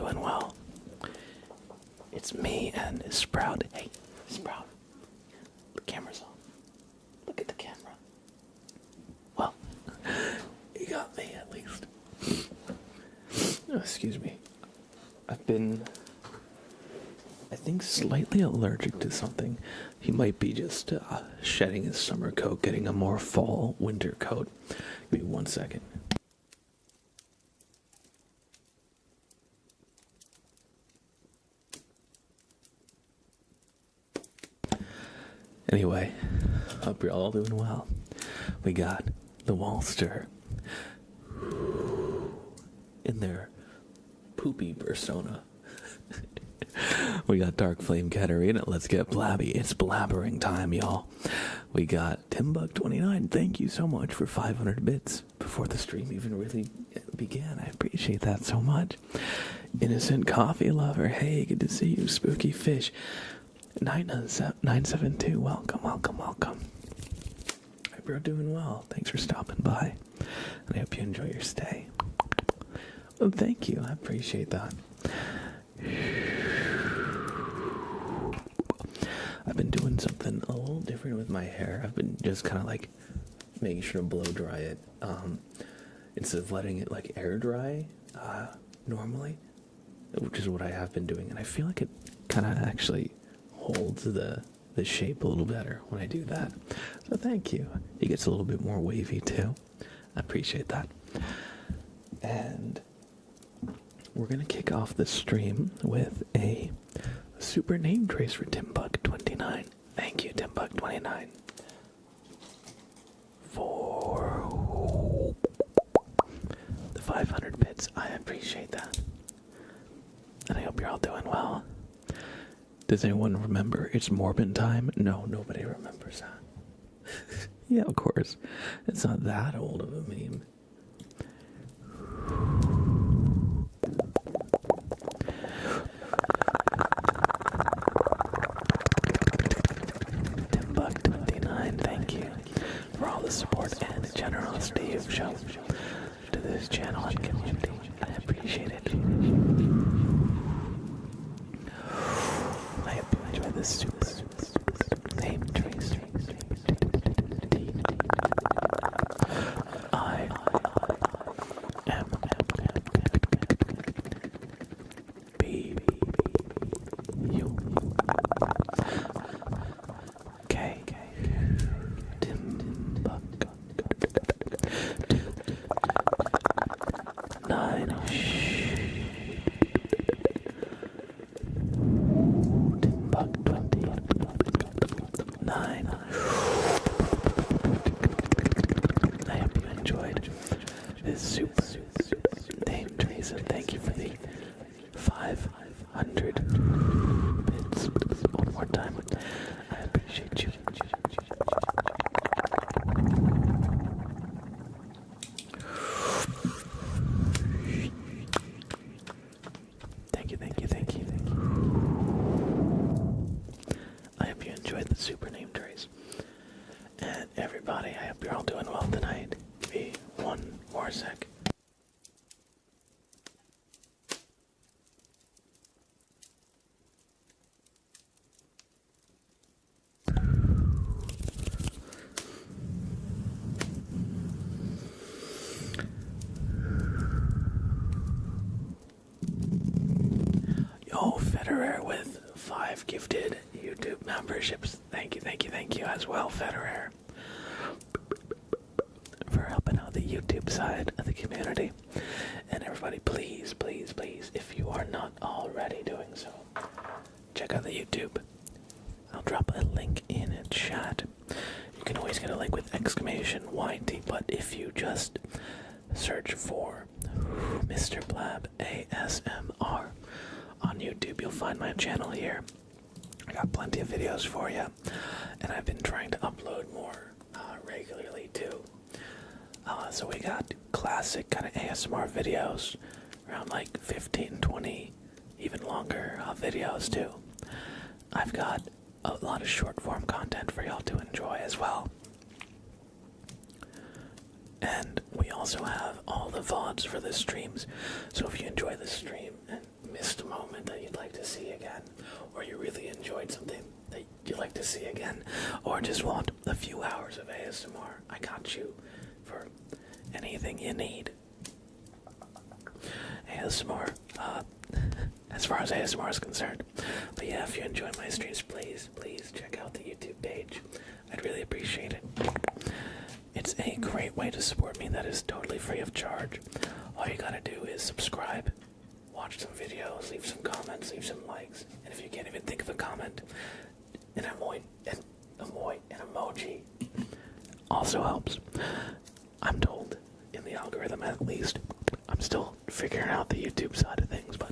doing well. It's me and Sprout. Hey, Sprout. The camera's on. Look at the camera. Well, you got me at least. Oh, excuse me. I've been, I think, slightly allergic to something. He might be just shedding his summer coat, getting a more fall winter coat. Give me 1 second. Anyway, hope you're all doing well. We got the Wallster in their poopy persona. We got Dark Flame Katarina. Let's get blabby. It's blabbering time, y'all. We got Timbuk29. Thank you so much for 500 bits before the stream even really began. I appreciate that so much. Innocent Coffee Lover. Hey, good to see you. Spooky Fish. 972. Welcome. I hope you're doing well. Thanks for stopping by. And I hope you enjoy your stay. Well, thank you. I appreciate that. I've been doing something a little different with my hair. I've been just kind of like making sure to blow dry it instead of letting it like air dry normally, which is what I have been doing. And I feel like it kind of actually holds the shape a little better when I do that. So thank you. It gets a little bit more wavy too. I appreciate that. And we're going to kick off the stream with a super name trace for Timbuk29. Thank you, Timbuk29. For the 500 bits. I appreciate that. And I hope you're all doing well. Does anyone remember it's Morbin time? No, nobody remembers that. Yeah, of course. It's not that old of a meme. Timbuk29, thank you for all the support and generosity you've shown to this channel and community. I appreciate it. I hope you enjoy this super name trace. I am B U K Timbuk 9 Timbuk 29. I hope you enjoyed this super name trace, and thank you for the 500 bits. One more time. I appreciate you. Thank you. I hope you enjoyed the super name trace. And everybody, I hope you're all doing well tonight. Give me one more sec. Yo, Federer with 5 gifted YouTube memberships. Thank you as well, Federer, for helping out the YouTube side of the community. And everybody, please, if you are not already doing so, check out the YouTube. I'll drop a link in chat. You can always get a link with !YT, but if you just search for Mr. Blab ASMR on YouTube, you'll find my channel here. I got plenty of videos for you, and I've been trying to upload more regularly too. So we got classic kind of ASMR videos, around like 15, 20, even longer videos too. I've got a lot of short form content for y'all to enjoy as well. And we also have all the VODs for the streams, so if you enjoy the stream and missed a moment that you'd like to see again, or you really enjoyed something that you'd like to see again, or just want a few hours of ASMR, I got you for anything you need. ASMR, as far as ASMR is concerned. But yeah, if you enjoy my streams, please check out the YouTube page. I'd really appreciate it. It's a great way to support me that is totally free of charge. All you gotta do is subscribe, watch some videos, leave some comments, leave some likes, and if you can't even think of a comment, an emoji also helps. I'm told, in the algorithm at least. I'm still figuring out the YouTube side of things, but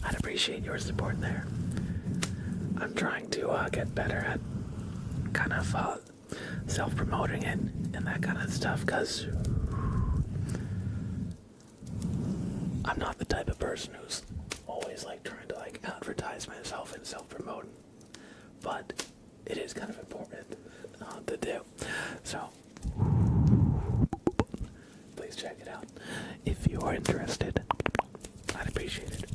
I'd appreciate your support there. I'm trying to get better at kind of self-promoting it and that kind of stuff, because I'm not the type of person who's always like trying to like advertise myself and self-promote, but it is kind of important to do. So please check it out if you are interested. I'd appreciate it.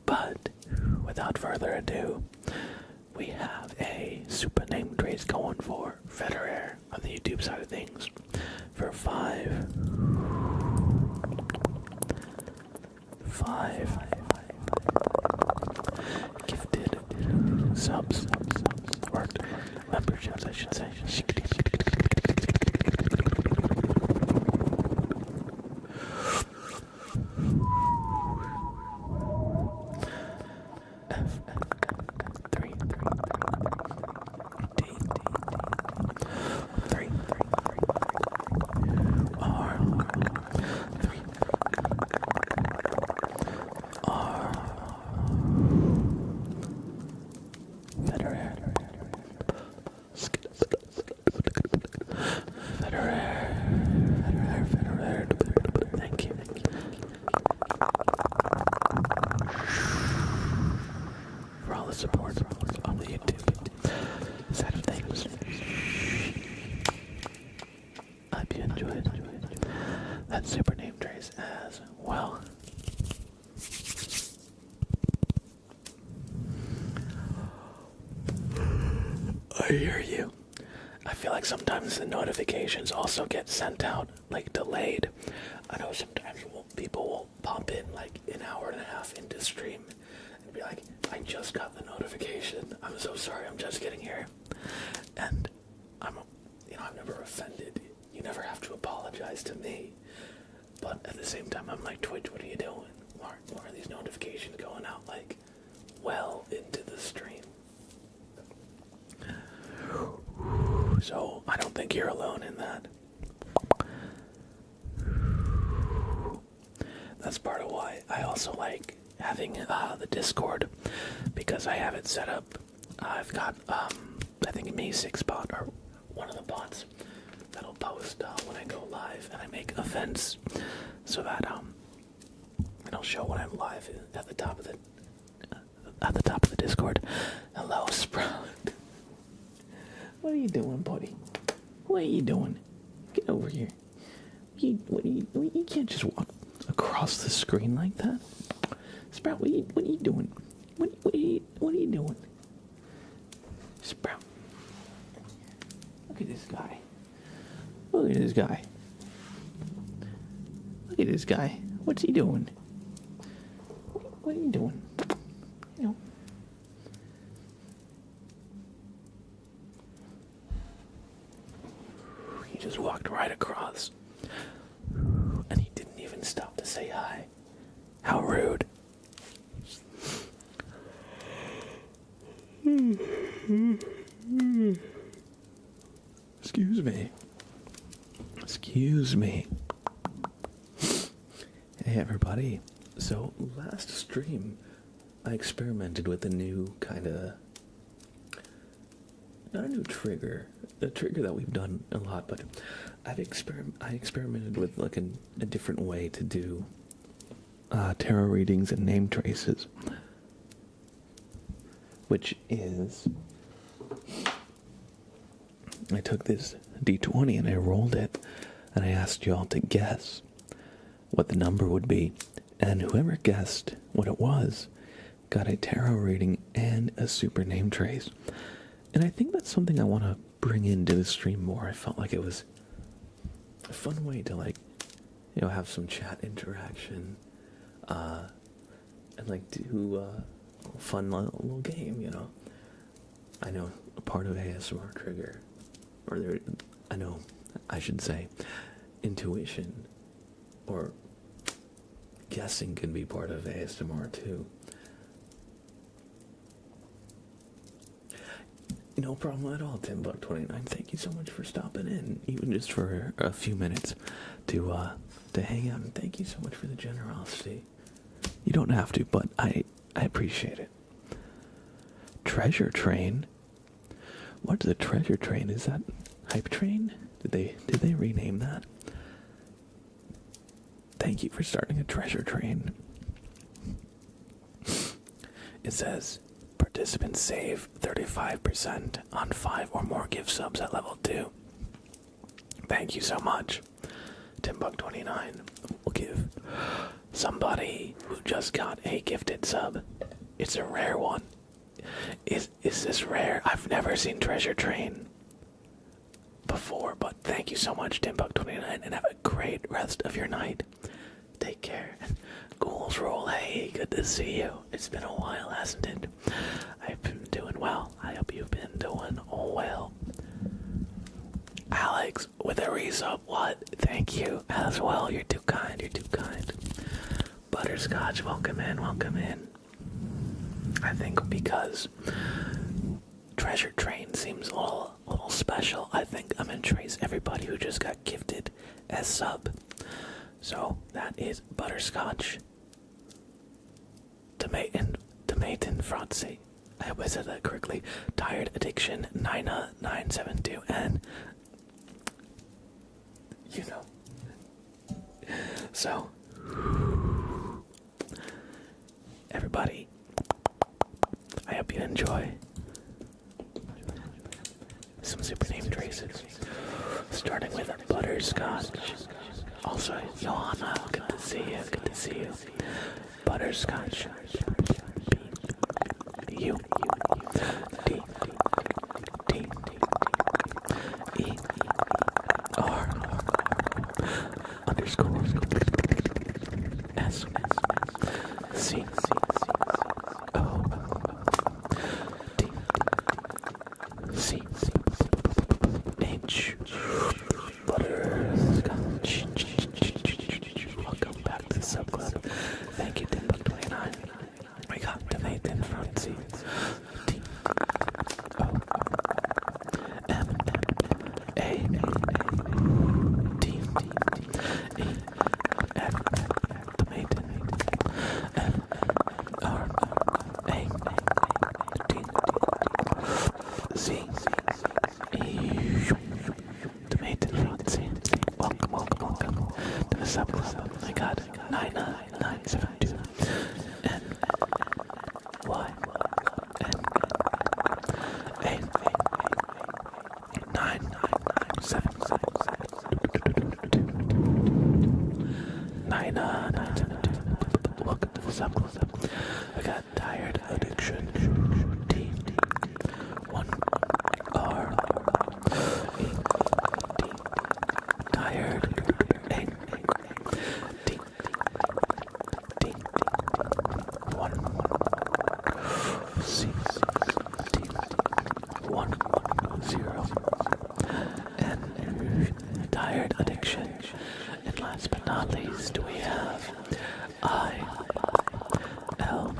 But without further ado, we have a super name trace going for Federer on the YouTube side of things for five gifted subs or memberships, I should say. Support on the YouTube side of things. I hope you enjoyed that super name trace as well. I hear you. I feel like sometimes the notifications also get sent out like delayed. I know sometimes people will pop in like an hour and a half into stream and be like, I just got the notification. I'm so sorry, I'm just getting here. And I'm never offended. You never have to apologize to me. But at the same time, I'm like, Twitch, what are you doing? Why are these notifications going out like well into the stream? So I don't think you're alone in that. That's part of why I also like having the Discord, because I have it set up. I've got I think a Me6 bot, or one of the bots that'll post when I go live, and I make events so that it'll show when I'm live at the top of the Discord. Hello, Sprout. What are you doing, buddy? What are you doing? Get over here. You can't just walk across the screen like that. Sprout, what are you doing? What are you doing? Sprout. Look at this guy. Look at this guy. Look at this guy. What's he doing? What are you doing? You know. He just walked right across. And he didn't even stop to say hi. How rude. Excuse me. Excuse me. Hey everybody. So last stream I experimented with a new kind of, not a new trigger, a trigger that we've done a lot, but I experimented with like a different way to do tarot readings and name traces, which is, I took this D20 and I rolled it, and I asked y'all to guess what the number would be, And whoever guessed what it was got a tarot reading and a super name trace. And I think that's something I want to bring into the stream more. I felt like it was a fun way to, like, you know, have some chat interaction, and like do a fun little game, you know. I know a part of ASMR trigger, or there, I know, I should say, intuition or guessing can be part of ASMR too. No problem at all, TimBuck29. Thank you so much for stopping in, even just for a few minutes to hang out. And thank you so much for the generosity. You don't have to, but I appreciate it. Treasure Train? What's a Treasure Train? Is that Hype Train? Did they rename that? Thank you for starting a Treasure Train. It says, participants save 35% on 5 or more gift subs at level 2. Thank you so much. TimBuck29 will give somebody who just got a gifted sub. It's a rare one. Is this rare? I've never seen Treasure Train before, but thank you so much, TimBuck29, and have a great rest of your night. Take care. Ghouls roll, hey, good to see you. It's been a while, hasn't it? I've been doing well. I hope you've been doing well. Alex, with a resub, what? Thank you as well. You're too kind, you're too kind. Butterscotch, welcome in, welcome in. I think because Treasure Train seems a little special, I think I'm gonna trace everybody who just got gifted as sub. So that is Butterscotch, Tomatin Frotzy. I hope I said that correctly. Tired Addiction, Nina972, and you know. So everybody, I hope you enjoy some super name traces. Starting with Butterscotch. Also, Johanna, good to see you, good to see you. Butterscotch. U D D E R underscore S C O D C H Butterscotch. Welcome back to the sub club. Thank you, TimBuck29. We got Nathan Frontsy. T O M A T E F Tomatin F R A T Z E Tomatin Frontsy. Welcome to the sub club. I got 99972 N Y N A 997 997. Welcome to the sub club. I got Tired Addiction T 1 R E D Tired A D D 1 C D 110 and Tired Addiction. And last but not least, we have I L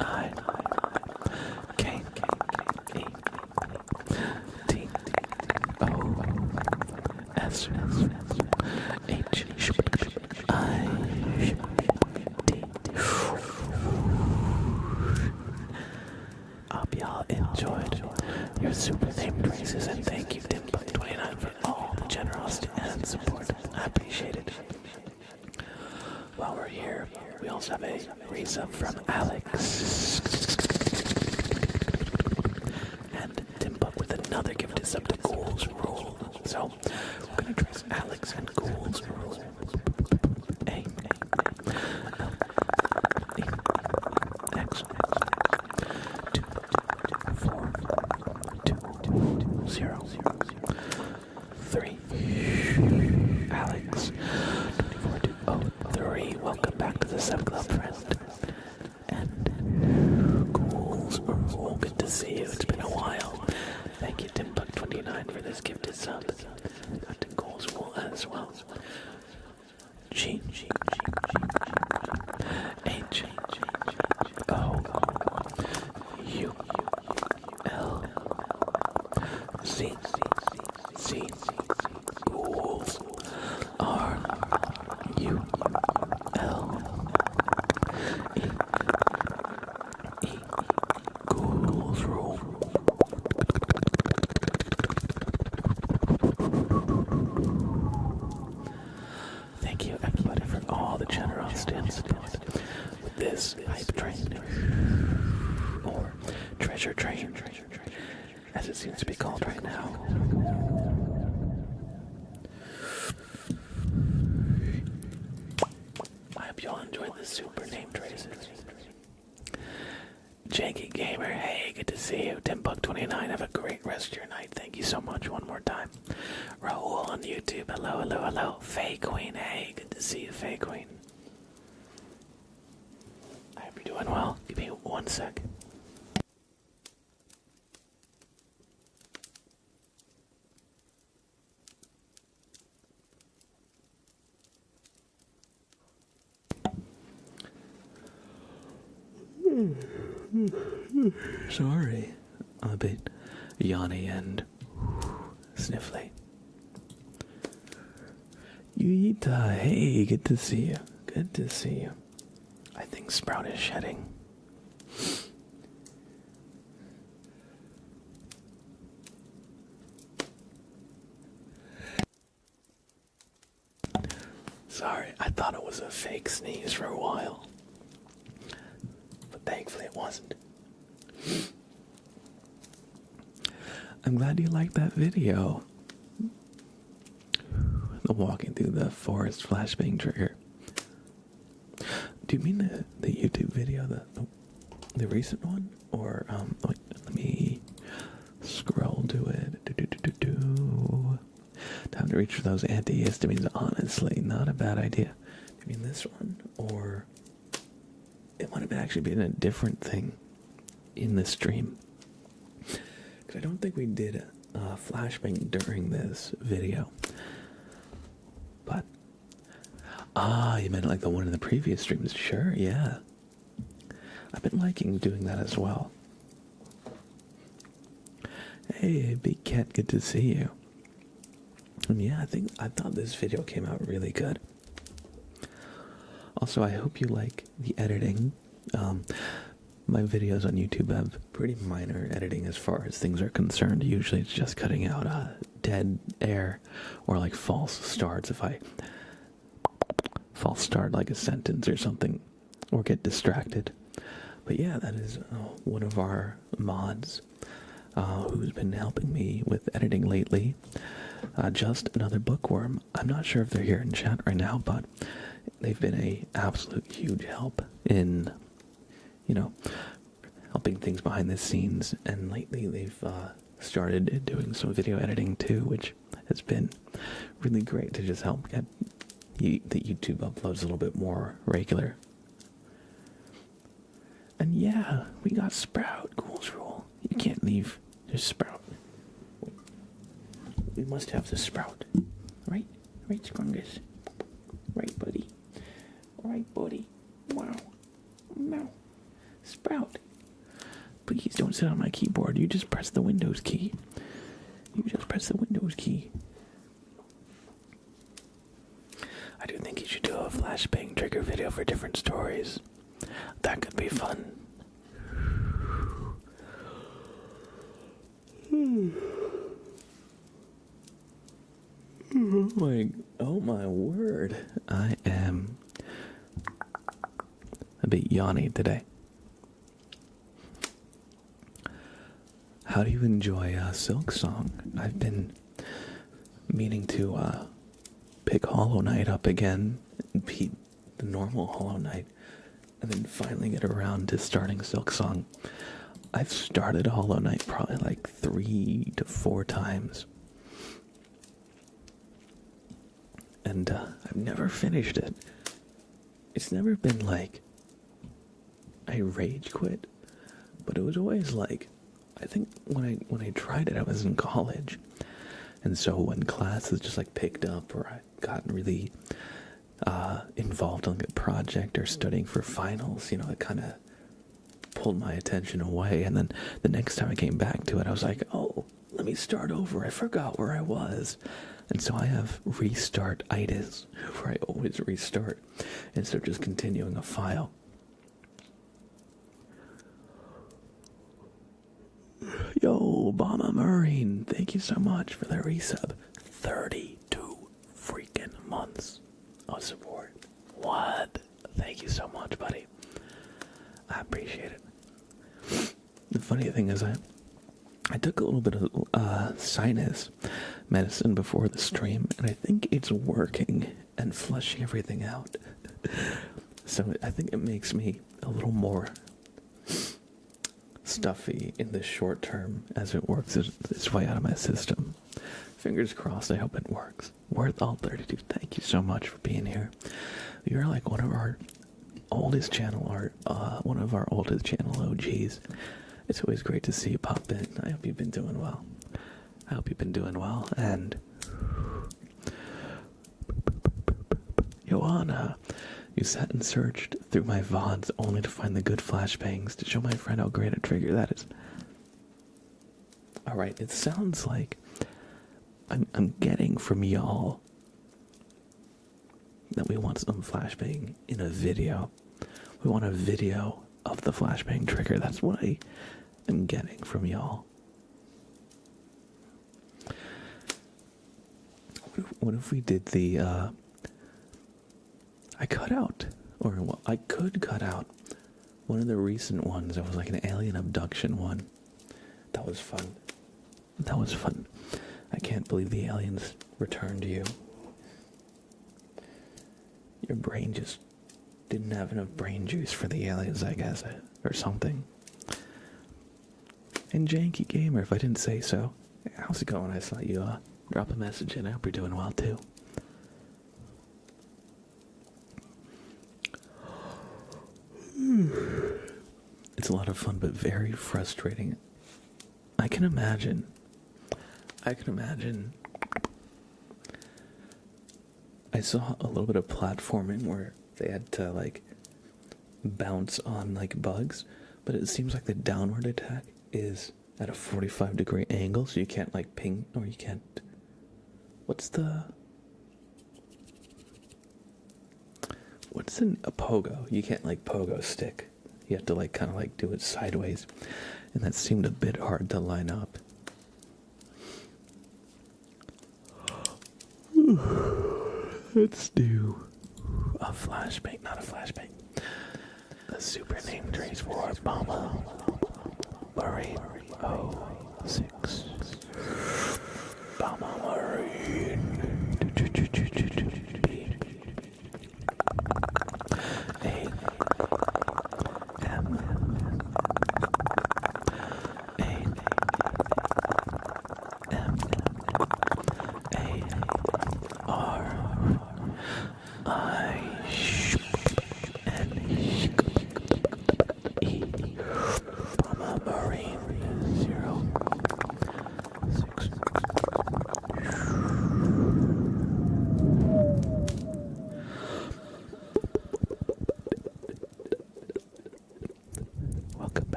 I K E T O S H I T. Hope y'all enjoyed your super name traces, and thank you, TimBuck29, for all the generosity and support. I appreciate it. While we're here, we also have a resub from Alex. And TimBuck with another gifted sub to Ghouls Rule. So, we're gonna trace Alex and Ghouls Rule. A L the Sub Club friend. And Ghouls Rule, good to see you. It's been a while. Thank you, TimBuck29, for this gifted sub. Got to Ghouls Rule as well. G H O U L C C Ghouls R U L E E Ghouls Rule. Thank you, everybody, for all the generosity and support with this hype train, or treasure train, as it seems to be called right now. I hope you all enjoyed the super name traces. Janky Gamer, hey, good to see you. TimBuck29, have a great rest of your night. Thank you so much one more time. Raoul on YouTube, hello, hello, hello. Faye Queen, hey, good to see you, Faye Queen. I hope you're doing well. Give me 1 sec. Sorry, I'm a bit yawny and sniffly. Yuita, hey, good to see you. Good to see you. I think Sprout is shedding. Sorry, I thought it was a fake sneeze for a while. But thankfully it wasn't. I'm glad you liked that video. The walking through the forest flashbang trigger. Do you mean the YouTube video, the recent one? Or, wait, let me scroll to it. Time to reach for those antihistamines. Honestly, not a bad idea. Do you mean this one? Or it might have actually been a different thing in the stream. Because I don't think we did a flashbang during this video. But, you meant like the one in the previous streams? Sure, yeah. I've been liking doing that as well. Hey, Big Cat, good to see you. And yeah, I thought this video came out really good. Also, I hope you like the editing. My videos on YouTube have pretty minor editing as far as things are concerned. Usually it's just cutting out dead air or like false starts if I false start like a sentence or something or get distracted. But yeah, that is one of our mods who's been helping me with editing lately. Just Another Bookworm. I'm not sure if they're here in chat right now, but they've been a absolute huge help in, helping things behind the scenes. And lately they've started doing some video editing too, which has been really great to just help get the YouTube uploads a little bit more regular. And yeah, we got Sprout. Ghouls Rule. You can't leave. There's Sprout. We must have the Sprout. Right? Right, Scrungus? Right, buddy? Alright, buddy. Wow. No. Sprout. Please don't sit on my keyboard. You just press the Windows key. You just press the Windows key. I do think you should do a flashbang trigger video for different stories. That could be fun. Oh my word. I am a bit yawny today. How do you enjoy Silk Song? I've been meaning to pick Hollow Knight up again and beat the normal Hollow Knight, and then finally get around to starting Silk Song. I've started Hollow Knight probably like 3 to 4 times. And I've never finished it. it's never been like I rage quit, but it was always like, I think when I tried it, I was in college, and so when classes just like picked up, or I got really involved on a project or studying for finals, you know, it kind of pulled my attention away. And then the next time I came back to it, I was like, oh, let me start over. I forgot where I was. And so I have restart-itis, where I always restart instead of just continuing a file. Yo, Obama Marine, thank you so much for the resub. 32 freaking months of support. What? Thank you so much, buddy. I appreciate it. The funny thing is, I took a little bit of sinus medicine before the stream, and I think it's working and flushing everything out. So I think it makes me a little more stuffy in the short term as it works its way out of my system. Fingers crossed, I hope it works. Worth all 32, thank you so much for being here. You're like one of our oldest channel OGs. It's always great to see you pop in. I hope you've been doing well. And Joanna, you sat and searched through my VODs only to find the good flashbangs to show my friend how great a trigger that is. Alright, it sounds like I'm getting from y'all that we want some flashbang in a video. We want a video of the flashbang trigger. That's what I am getting from y'all. What if we did the, I could cut out one of the recent ones. It was like an alien abduction one. That was fun. I can't believe the aliens returned you. Your brain just didn't have enough brain juice for the aliens, I guess, or something. And Janky Gamer, if I didn't say so, how's it going? I saw you drop a message in. I hope you're doing well too. It's a lot of fun, but very frustrating. I can imagine. I saw a little bit of platforming where they had to like bounce on like bugs, but it seems like the downward attack is at a 45-degree angle, so you can't like ping, or you can't. What's a pogo? You can't like pogo stick. You have to like kind of like do it sideways, and that seemed a bit hard to line up. Let's do a flashbang, not a flashbang. The super name trace for Obama Marine 06. Obama Marine.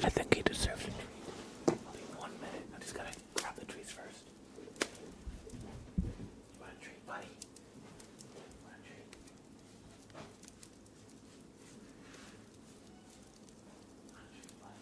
I think he deserves it. I'll be 1 minute. I just gotta grab the trees first. You want a treat, buddy? You want a treat? Want a treat, buddy?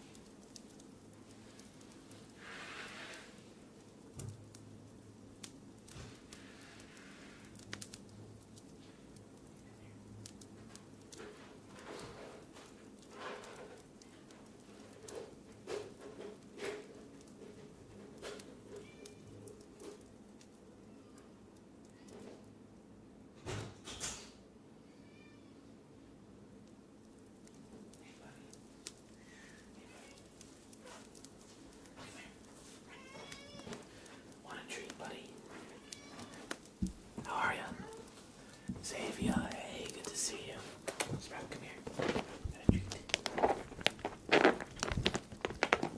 come here.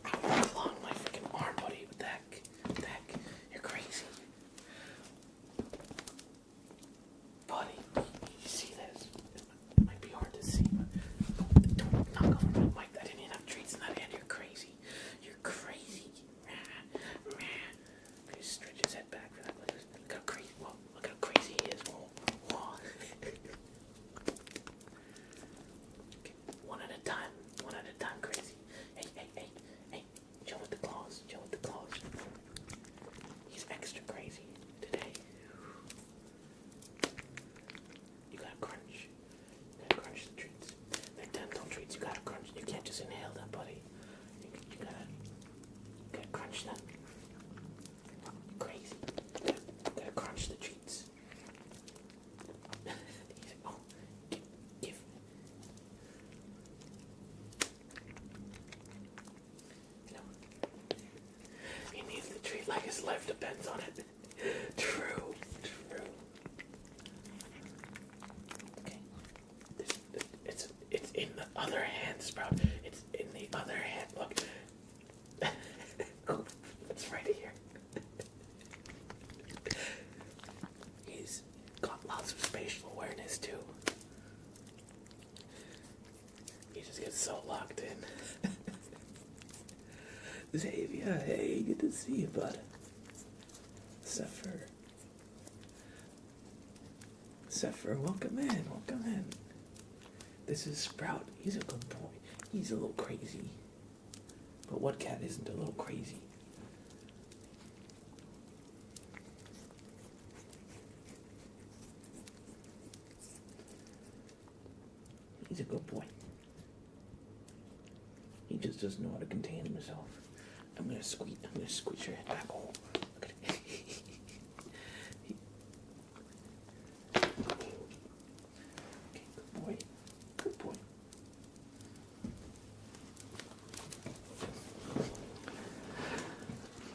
Ow, you're clawing my freaking arm, buddy. What the heck? What the heck? You're crazy. Buddy, you see this? It might be hard to see, but don't knock over my mic. I didn't even have treats in that hand. You're crazy. You're crazy. Please stretch his head back for that. Look how crazy. Whoa, look how crazy he is. Whoa. Okay, one at a time. One at a time, crazy. Hey. Chill with the claws. He's extra crazy today. You gotta crunch. The treats. They're dental treats. You gotta crunch. You can't just inhale them, buddy. You gotta crunch them. Crazy. You gotta crunch the treats. Oh, give. You know, he needs the treat like his life depends on it. True. Okay. It's in the other hand, Sprout. It's in the other hand. Look. It's right here. He's got lots of spatial awareness too. He just gets so locked in. Xavier, hey, good to see you, bud. Zephyr, welcome in. This is Sprout. He's a good boy. He's a little crazy. But what cat isn't a little crazy? He's a good boy. He just doesn't know how to contain himself. I'm gonna squeeze your head back. Oh, look at it. Okay, good boy.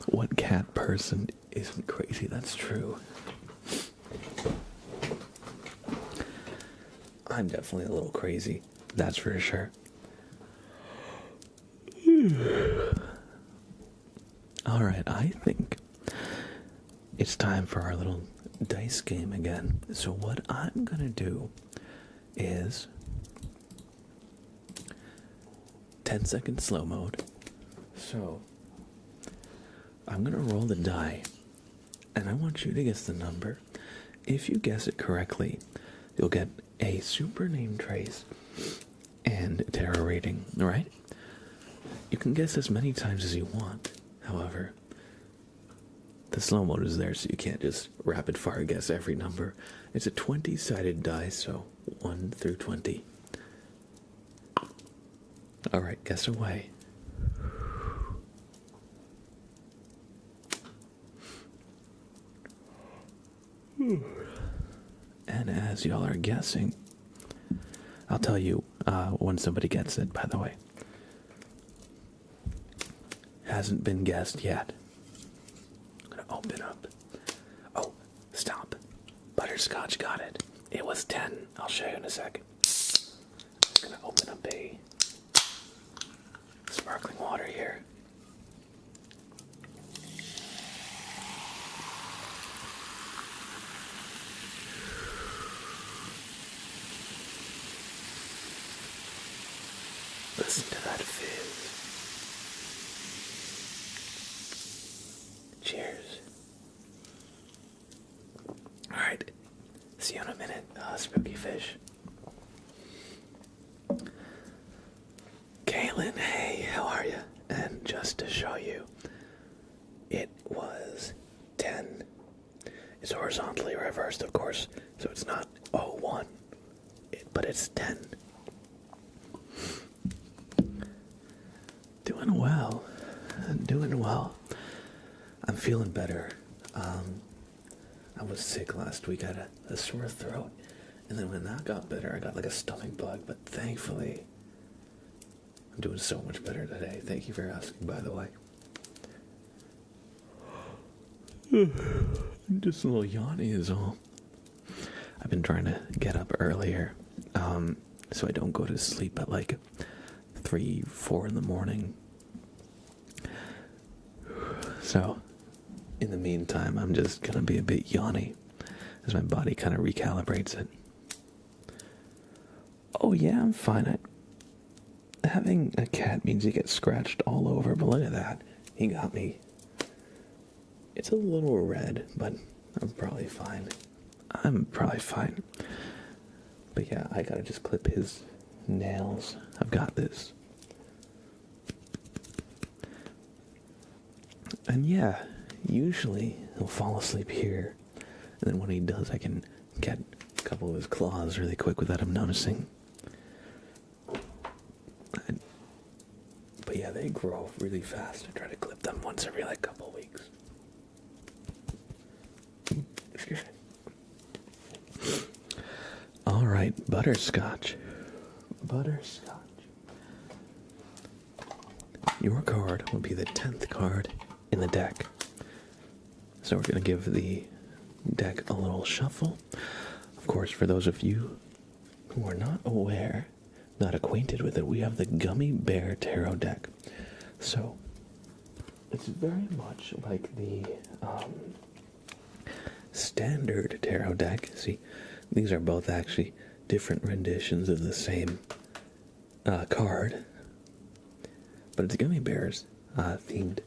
What cat person isn't crazy? That's true. I'm definitely a little crazy. That's for sure. Alright, I think it's time for our little dice game again. So what I'm gonna do is 10-second slow mode. So I'm gonna roll the die and I want you to guess the number. If you guess it correctly, you'll get a super name trace and tarot reading, alright? You can guess as many times as you want. However, the slow mode is there, so you can't just rapid fire guess every number. It's a 20-sided die, so 1 through 20. Alright, guess away. And as y'all are guessing, I'll tell you when somebody gets it, by the way. Hasn't been guessed yet. I'm gonna open up. Oh, stop. Butterscotch got it. It was 10. I'll show you in a second. I'm gonna open up a sparkling water here. Listen to that fizz. Cheers. Alright. See you in a minute, spooky fish. Kaylin, hey, how are you? And just to show you, it was 10. It's horizontally reversed, of course, so it's not 01, but it's 10. Doing well. I'm feeling better. I was sick last week. I had a sore throat. And then when that got better, I got like a stomach bug. But thankfully, I'm doing so much better today. Thank you for asking, by the way. Just a little yawny is all. I've been trying to get up earlier. so I don't go to sleep at like 3, 4 in the morning. So, in the meantime, I'm just gonna be a bit yawny as my body kind of recalibrates it. Oh yeah, I'm fine. Having a cat means you get scratched all over, but look at that. He got me. It's a little red, but I'm probably fine. But yeah, I gotta just clip his nails. I've got this. And yeah, usually he'll fall asleep here. And then when he does, I can get a couple of his claws really quick without him noticing. But yeah, they grow really fast. I try to clip them once every like couple of weeks. Excuse me. Alright, butterscotch. Butterscotch. Your card will be the 10th card in the deck. So we're going to give the deck a little shuffle. Of course, for those of you who are not aware, not acquainted with it, we have the Gummy Bear Tarot deck. So, it's very much like the standard tarot deck. See, these are both actually different renditions of the same card. But it's Gummy Bears themed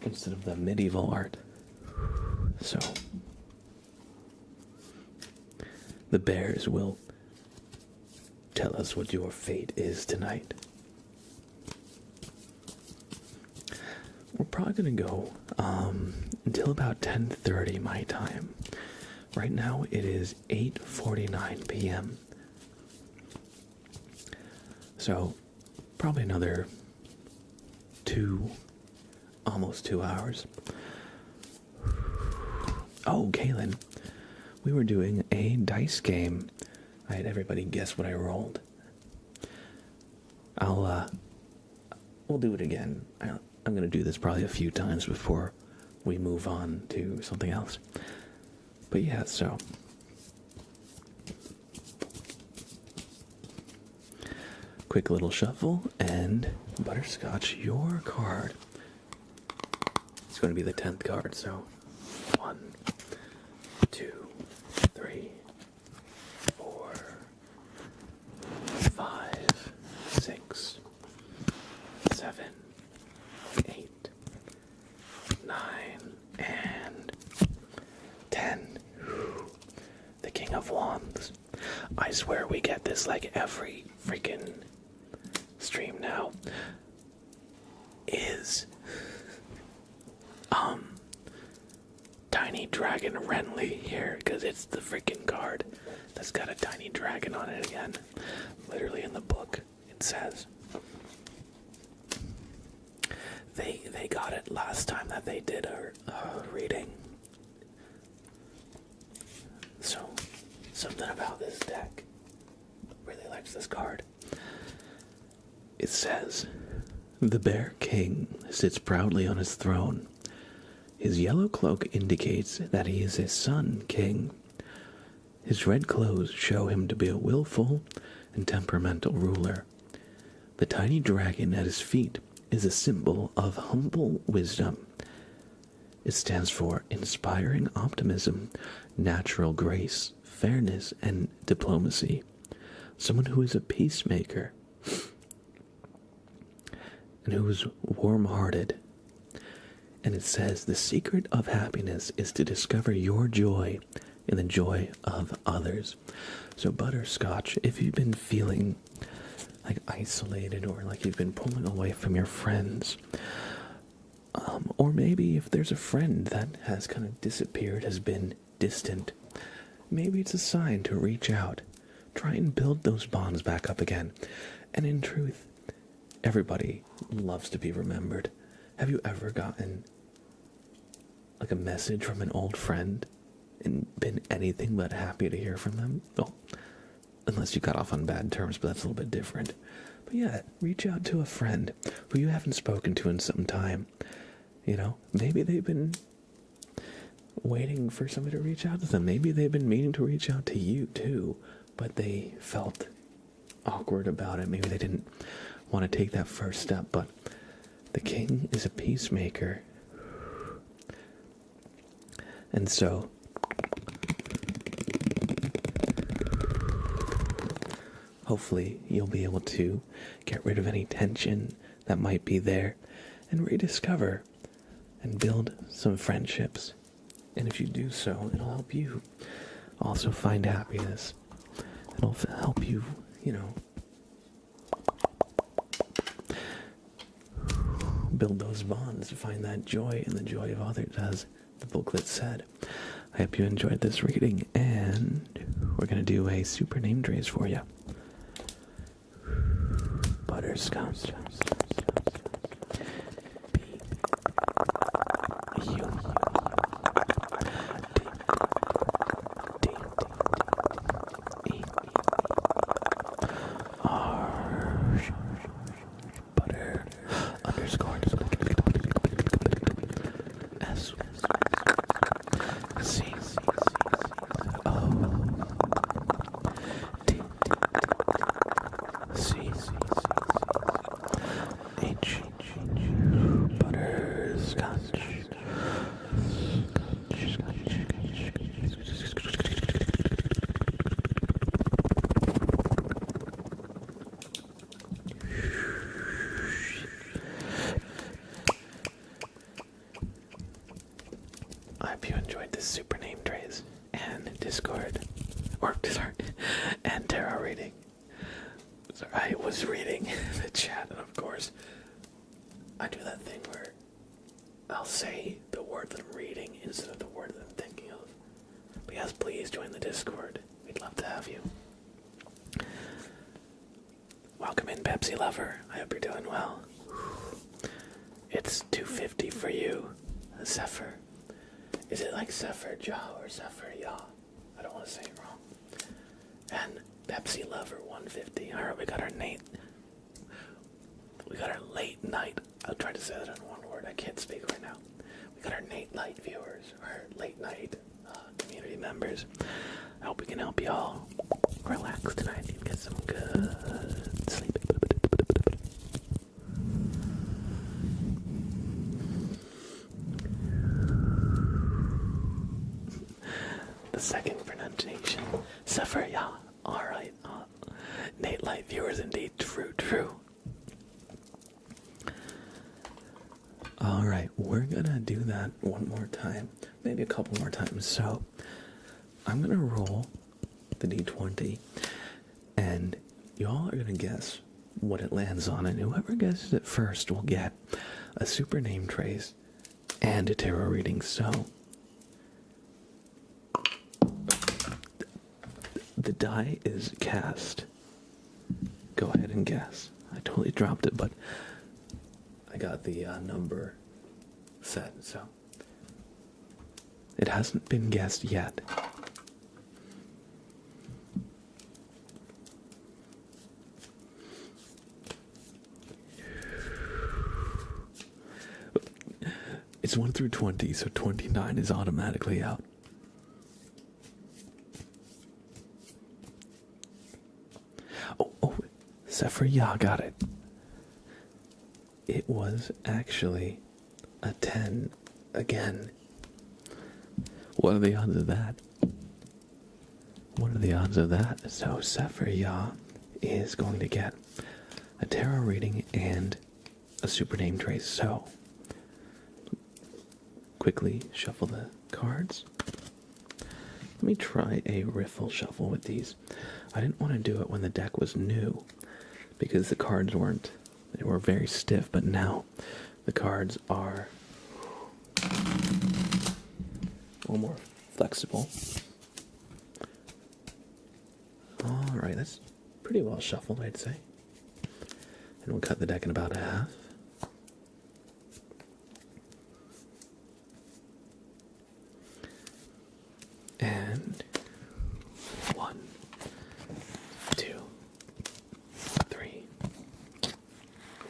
instead of the medieval art. So, the bears will tell us what your fate is tonight. We're probably going to go until about 10:30 my time. Right now it is 8:49 p.m. So, probably another almost 2 hours. Oh, Kaylin, we were doing a dice game. I had everybody guess what I rolled. We'll do it again. I'm going to do this probably a few times before we move on to something else. But yeah, so. Quick little shuffle, and butterscotch, your card. It's going to be the 10th card, so 1, 2, 3, 4, 5, 6, 7, 8, 9, and 10. The King of Wands. I swear we get this like every freaking stream now. Is Tiny Dragon Renly here, because it's the freaking card that's got a tiny dragon on it again. Literally in the book it says. They got it last time that they did a reading. So, something about this deck really likes this card. It says, the Bear King sits proudly on his throne. His yellow cloak indicates that he is a Sun King. His red clothes show him to be a willful and temperamental ruler. The tiny dragon at his feet is a symbol of humble wisdom. It stands for inspiring optimism, natural grace, fairness, and diplomacy. Someone who is a peacemaker and who is warm-hearted. And it says, the secret of happiness is to discover your joy in the joy of others. So butterscotch, if you've been feeling like isolated or like you've been pulling away from your friends, or maybe if there's a friend that has kind of disappeared, has been distant, maybe it's a sign to reach out. Try and build those bonds back up again. And in truth, everybody loves to be remembered. Have you ever gotten like a message from an old friend and been anything but happy to hear from them? Well, unless you got off on bad terms, but that's a little bit different. But yeah, reach out to a friend who you haven't spoken to in some time. You know, maybe they've been waiting for somebody to reach out to them. Maybe they've been meaning to reach out to you too, but they felt awkward about it. Maybe they didn't want to take that first step, but the king is a peacemaker. And so hopefully you'll be able to get rid of any tension that might be there and rediscover and build some friendships. And if you do so, it'll help you also find happiness. It'll help you, build those bonds, find that joy in the joy of others, as the booklet said. I hope you enjoyed this reading, and we're going to do a super name trace for you. Butterscotch. I hope you enjoyed this super name trace and Discord, and tarot reading. Sorry, I was reading the chat, and of course, I do that thing where I'll say the word that I'm reading instead of the word that I'm thinking of. But yes, please join the Discord. We'd love to have you. Welcome in, Pepsi lover. I hope you're doing well. It's 250 for you, Zephyr. Is it like Zephyr Jah or Zephyr Yah? I don't want to say it wrong. And Pepsi Lover 150. Alright, we got our late night. I'll try to say that in one word. I can't speak right now. We got our late night viewers, our late night community members. I hope we can help y'all relax tonight and get some good sleep. The second pronunciation, Zephyr Yah. Alright, Nate Light viewers indeed, true. Alright, we're gonna do that one more time, maybe a couple more times. So, I'm gonna roll the d20, and y'all are gonna guess what it lands on, and whoever guesses it first will get a super name trace and a tarot reading. So, the die is cast. Go ahead and guess. I totally dropped it, but I got the number set, so it hasn't been guessed yet. It's 1 through 20, so 29 is automatically out. Oh, Zephyr Yah got it. It was actually a 10 again. What are the odds of that? So Zephyr Yah is going to get a tarot reading and a super name trace. So, quickly shuffle the cards. Let me try a riffle shuffle with these. I didn't want to do it when the deck was new because the cards they were very stiff, but now the cards are a little more flexible. Alright, that's pretty well shuffled, I'd say. And we'll cut the deck in about half. And 1, 2, 3,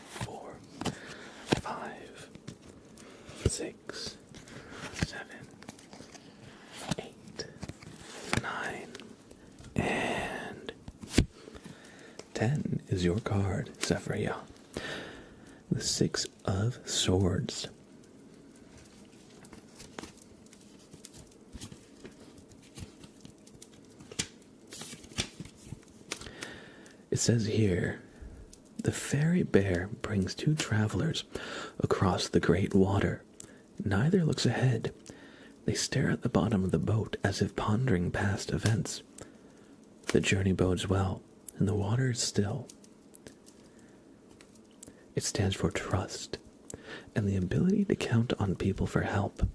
4, 5, 6, 7, 8, 9, and 10 is your card, Zephyria. The 6 of Swords. It says here, the fairy bear brings 2 travelers across the great water. Neither looks ahead. They stare at the bottom of the boat as if pondering past events. The journey bodes well, and the water is still. It stands for trust, and the ability to count on people for help.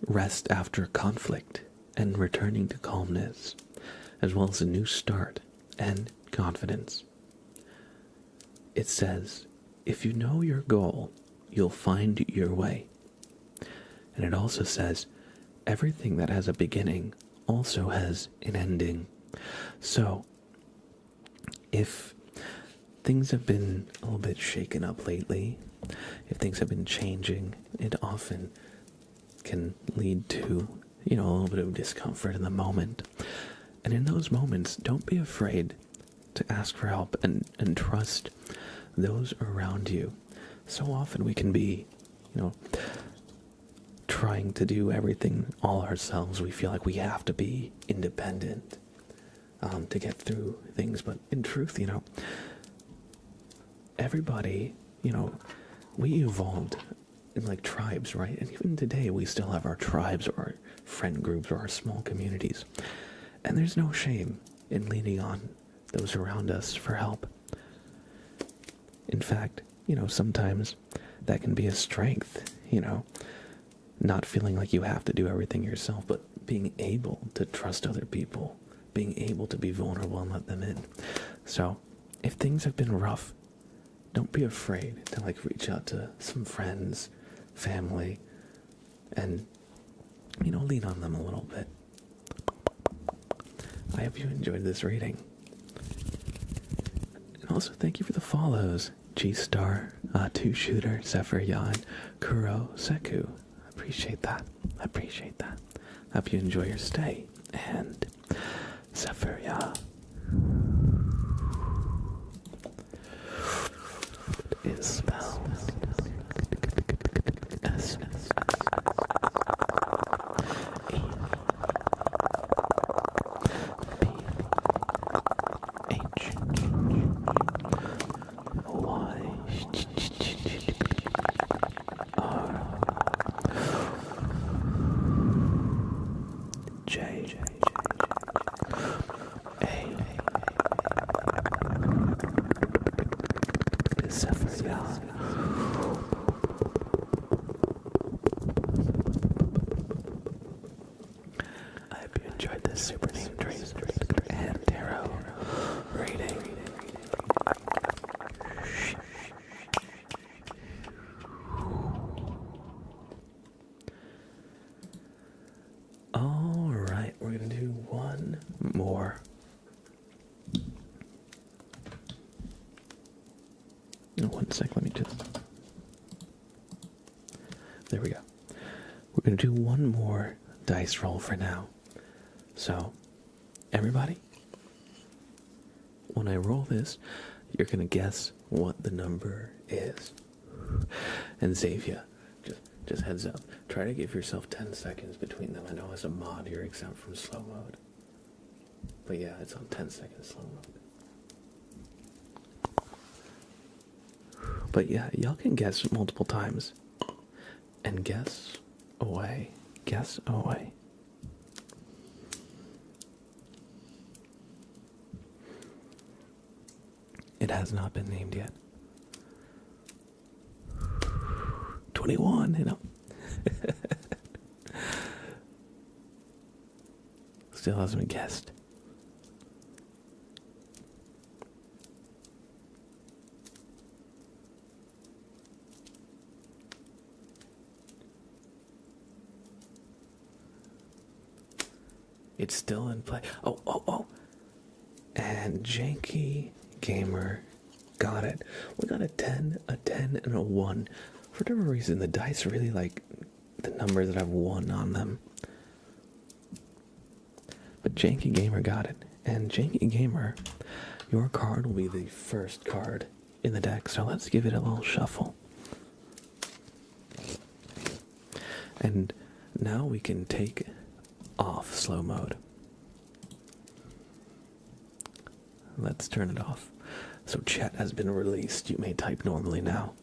Rest after conflict, and returning to calmness, as well as a new start and confidence. It says, if you know your goal, you'll find your way. And it also says, everything that has a beginning also has an ending. So, if things have been a little bit shaken up lately, if things have been changing, it often can lead to, a little bit of discomfort in the moment. And in those moments, don't be afraid to ask for help and trust those around you. So often we can be, trying to do everything all ourselves. We feel like we have to be independent to get through things. But in truth, everybody, we evolved in like tribes, right? And even today we still have our tribes or our friend groups or our small communities. And there's no shame in leaning on those around us for help. In fact, sometimes that can be a strength, not feeling like you have to do everything yourself, but being able to trust other people, being able to be vulnerable and let them in. So, if things have been rough, don't be afraid to reach out to some friends, family, and, lean on them a little bit. I hope you enjoyed this reading. And also, thank you for the follows. G-Star, 2-Shooter, Zephyr Yan, Kuro, Seku. I appreciate that. Hope you enjoy your stay. And Zephyr Yan is spelled S. Super name dream and tarot reading. All right, we're gonna do one more. One sec, let me just. There we go. We're gonna do one more dice roll for now. So, everybody, when I roll this, you're going to guess what the number is. And Xavier, just heads up, try to give yourself 10 seconds between them. I know as a mod you're exempt from slow mode. But yeah, it's on 10 seconds slow mode. But yeah, y'all can guess multiple times. And guess away. Guess away. It has not been named yet. 21, Still hasn't been guessed. It's still in play. Oh. And Janky Gamer got it. We got a 10, and a 1. For whatever reason, the dice really like the numbers that have 1 on them. But Janky Gamer got it. And Janky Gamer, your card will be the first card in the deck, so let's give it a little shuffle. And now we can take off slow mode. Let's turn it off. So chat has been released. You may type normally now.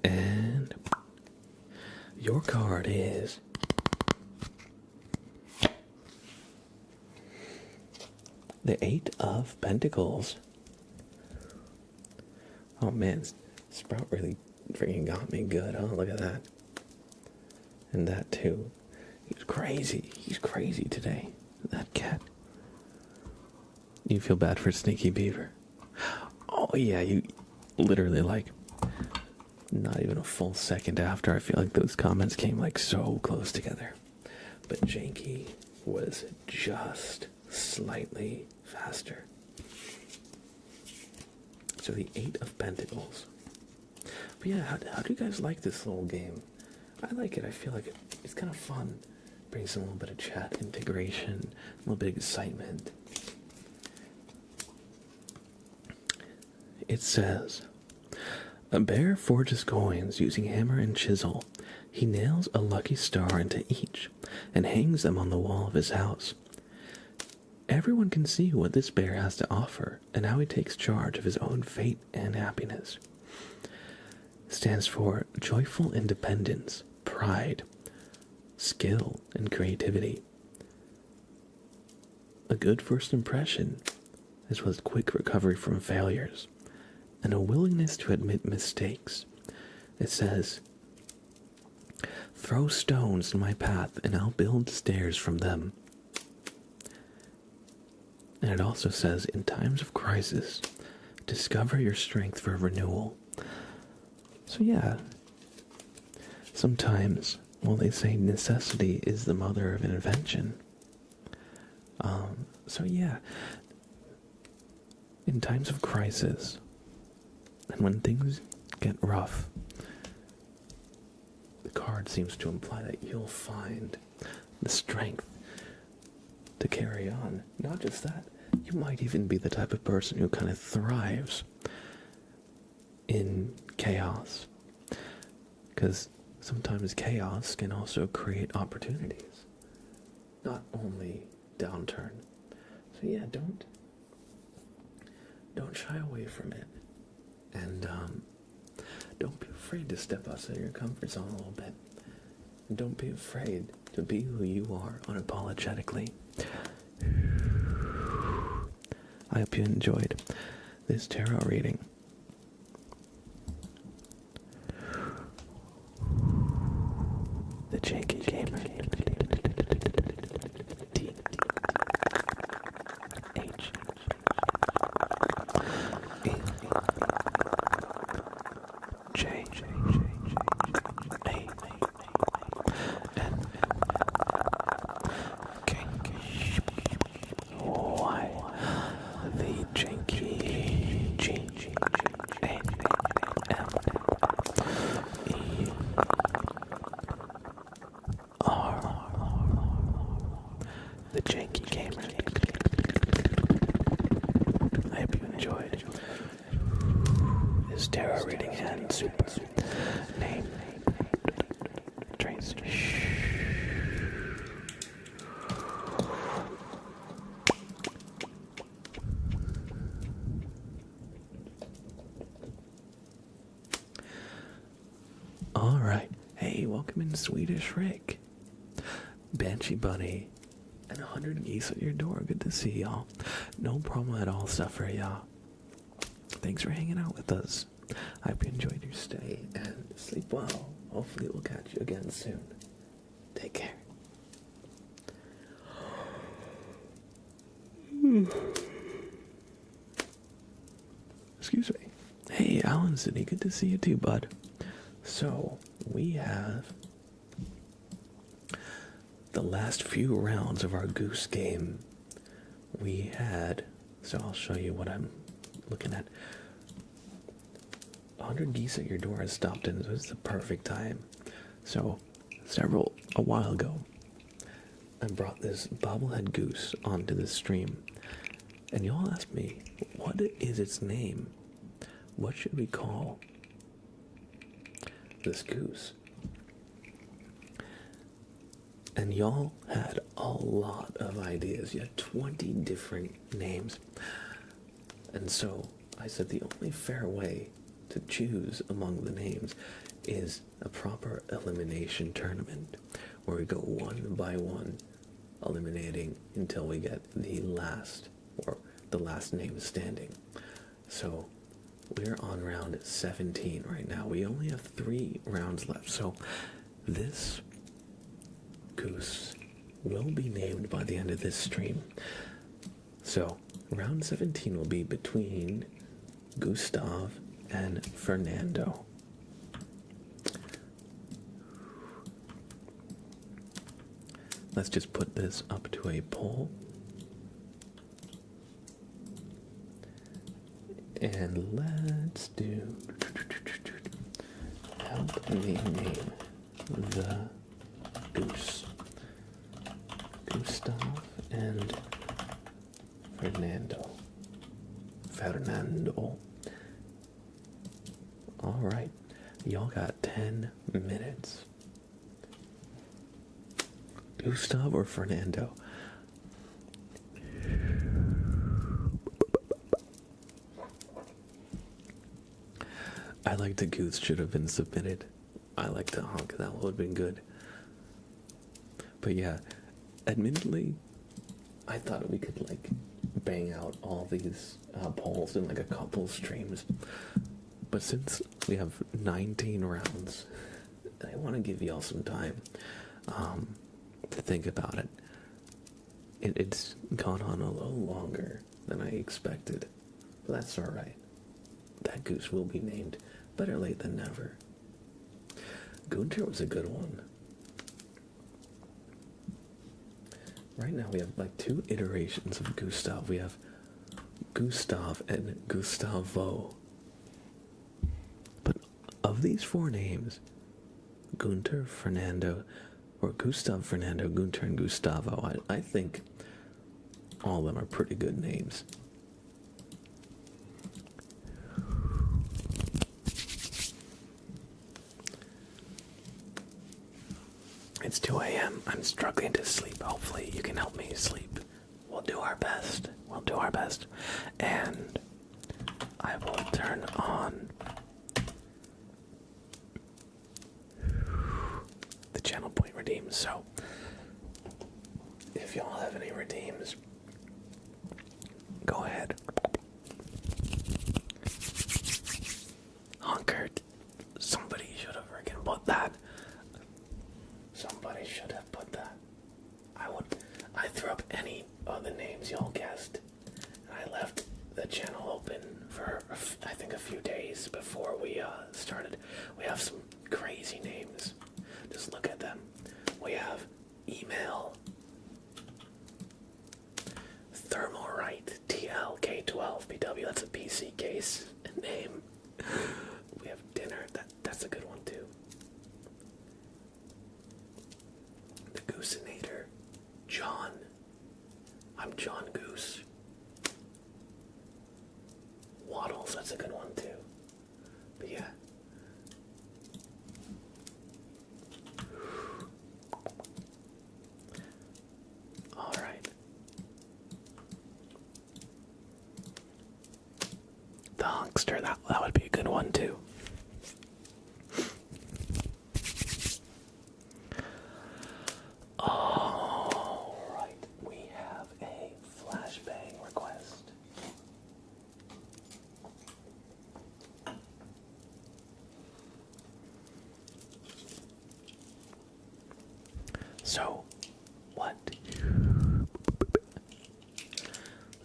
And your card is the Eight of Pentacles. Oh man, Sprout really freaking got me good, huh? Look at that. And that too. He's crazy. He's crazy today. That cat. You feel bad for Sneaky Beaver. Oh yeah, you literally like not even a full second after, I feel like those comments came like so close together. But Janky was just slightly faster. So the Eight of Pentacles. But yeah, how do you guys like this little game? I like it. I feel like it's kind of fun. Brings a little bit of chat integration, a little bit of excitement. It says, a bear forges coins using hammer and chisel. He nails a lucky star into each and hangs them on the wall of his house. Everyone can see what this bear has to offer and how he takes charge of his own fate and happiness. It stands for joyful independence, pride, skill, and creativity. A good first impression, as well as quick recovery from failures, and a willingness to admit mistakes. It says, throw stones in my path and I'll build stairs from them. And it also says, in times of crisis, discover your strength for renewal. So yeah, sometimes, well, they say necessity is the mother of invention. So yeah, in times of crisis, and when things get rough, the card seems to imply that you'll find the strength to carry on. Not just that, you might even be the type of person who kind of thrives in chaos. Because sometimes chaos can also create opportunities, not only downturn. So yeah, don't shy away from it. And don't be afraid to step outside your comfort zone a little bit. And don't be afraid to be who you are unapologetically. I hope you enjoyed this tarot reading. The Janky Gamer. T H E J A N K Y. The Janky G A M E R. The Janky Gamer. I hope you enjoyed this tarot reading and super name Trace. Alright, hey, welcome in Swedish Rick, Banshee Bunny, and 100 geese at your door. Good to see y'all. No problem at all, Suffer, y'all. Thanks for hanging out with us. I hope you enjoyed your stay, and sleep well. Hopefully we'll catch you again soon. Take care. Excuse me. Hey, Alan City, good to see you too, bud. So, we have the last few rounds of our goose game, we had, so I'll show you what I'm looking at. 100 geese at your door has stopped in, so it's the perfect time. So, a while ago, I brought this bobblehead goose onto the stream, and y'all asked me, what is its name? What should we call this goose? And y'all had a lot of ideas. You had 20 different names. And so I said the only fair way to choose among the names is a proper elimination tournament where we go one by one, eliminating until we get the last name standing. So we're on round 17 right now. We only have 3 rounds left. So this goose will be named by the end of this stream. So round 17 will be between Gustav and Fernando. Let's just put this up to a poll. And let's do help me name the goose. Gustav and Fernando. Alright, y'all got 10 minutes. Gustav or Fernando? I like the goose should have been submitted. I like the honk, that would have been good. But yeah, admittedly, I thought we could like bang out all these polls in like a couple streams. But since we have 19 rounds, I want to give y'all some time to think about it. It's gone on a little longer than I expected, but that's alright. That goose will be named. Better late than never. Gunter was a good one. Right now we have like 2 iterations of Gustav. We have Gustav and Gustavo. But of these 4 names, Gunter, Fernando, or Gustav, Fernando, Gunter, and Gustavo, I think all of them are pretty good names. It's 2 a.m. I'm struggling to sleep. Hopefully you can help me sleep. We'll do our best. And I will turn on the channel point redeems. So if y'all have any redeems, go ahead. Honkered. Somebody should have freaking put that. Somebody should have put that. I threw up any of the names y'all guessed. And I left the channel open for, I think, a few days before we started. We have some crazy names. Just look at them. We have email, Thermalright, TLK12BW. That's a PC case name. We have dinner. That's a good one too. The Goosinator. John. I'm John Goose. Waddles, that's a good one too. But yeah. Alright. The Hunkster, that would be a good one too. So, what?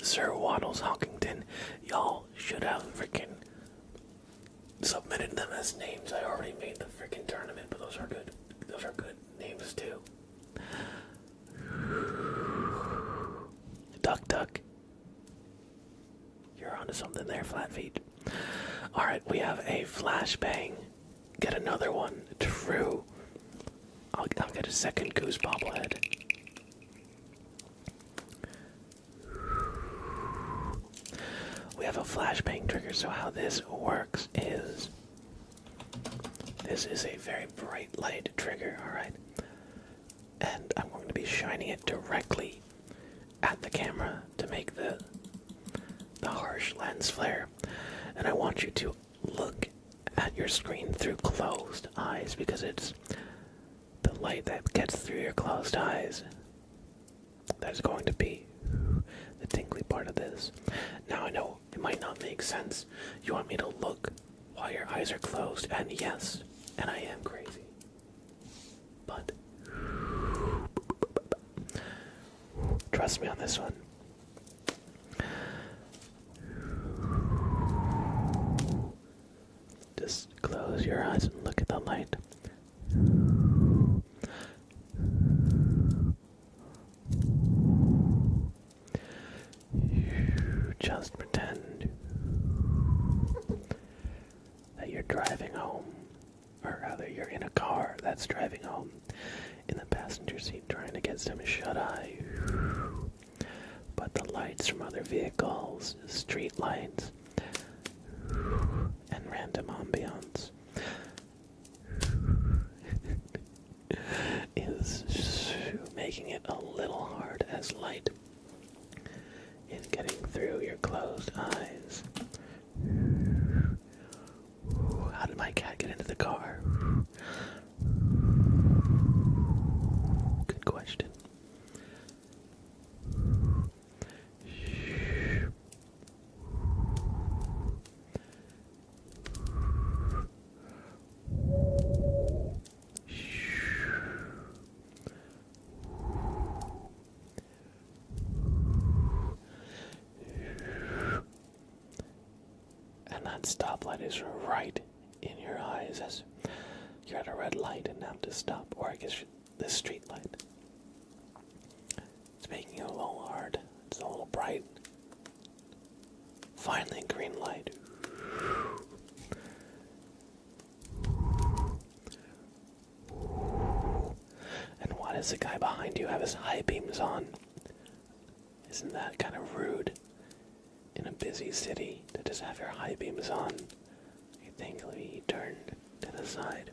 Sir Waddles Hawkington, y'all should have freaking submitted them as names. I already made the freaking tournament, but those are good. Those are good names too. Duck, duck. You're onto something there, Flat Feet. Alright, we have a flashbang. Get another one. True. I'll get a second goose bobblehead. We have a flashbang trigger, so how this works is... This is a very bright light trigger, alright? And I'm going to be shining it directly at the camera to make the harsh lens flare. And I want you to look at your screen through closed eyes, because it's the light that gets through your closed eyes that's going to be the tingly part of this. Now I know it might not make sense. You want me to look while your eyes are closed, and yes, and I am crazy. But trust me on this one. Just close your eyes and look at the light. Just pretend that you're driving home, or rather you're in a car that's driving home, in the passenger seat trying to get some shut-eye. But the lights from other vehicles, street lights, and random ambiance is making it a little hard as light is getting through your closed eyes. How did my cat get into the car? Good question. And that stoplight is right in your eyes as you're at a red light and have to stop, or I guess this street light. It's making it a little hard. It's a little bright. Finally, green light. And why does the guy behind you have his high beams on? Isn't that kind of rude? In a busy city to just have your high beams on. You think he turned to the side.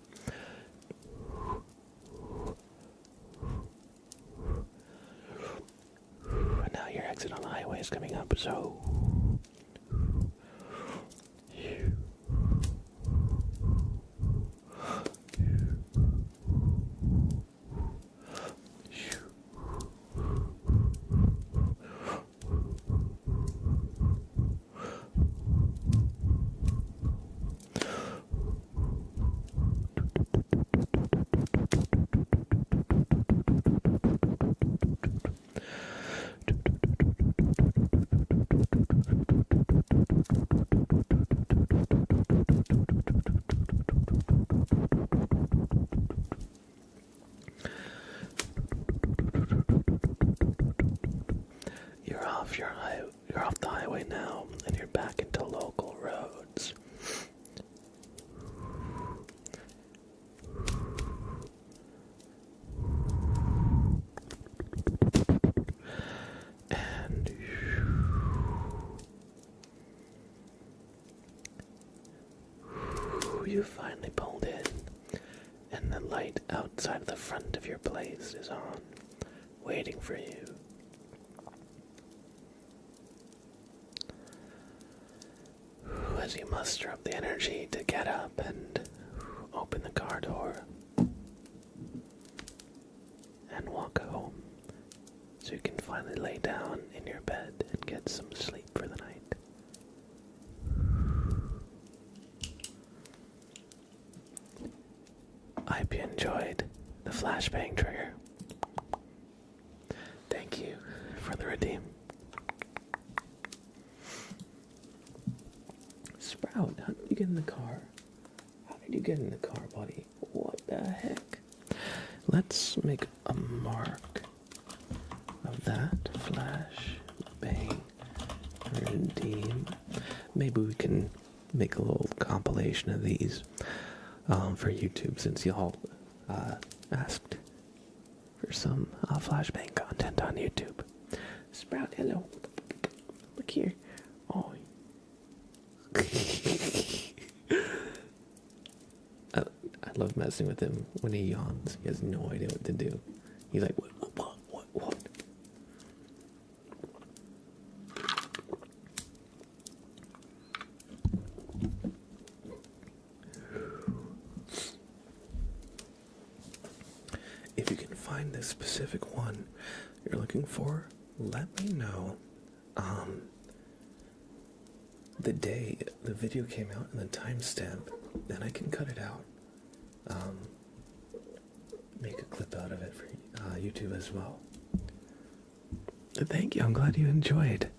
And now your exit on the highway is coming up, so you're off the highway now, and you're back into local roads. And you finally pulled in, and the light outside of the front of your place is on, waiting for you. As you muster up the energy to get up and open the car door and walk home, so you can finally lay down in your bed and get some sleep for the night. I hope you enjoyed the flashbang trigger. Thank you for the redeem. Sprout, how did you get in the car? How did you get in the car, buddy? What the heck? Let's make a mark of that flash flashbang redeem. Maybe we can make a little compilation of these for YouTube, since y'all asked for some flashbang content on YouTube. Sprout, hello. Look here. Oh. I love messing with him when he yawns. He has no idea what to do. He's like, what? If you can find this specific one you're looking for, let me know the day the video came out and the timestamp, then I can cut it out. Make a clip out of it for YouTube as well. Thank you, I'm glad you enjoyed,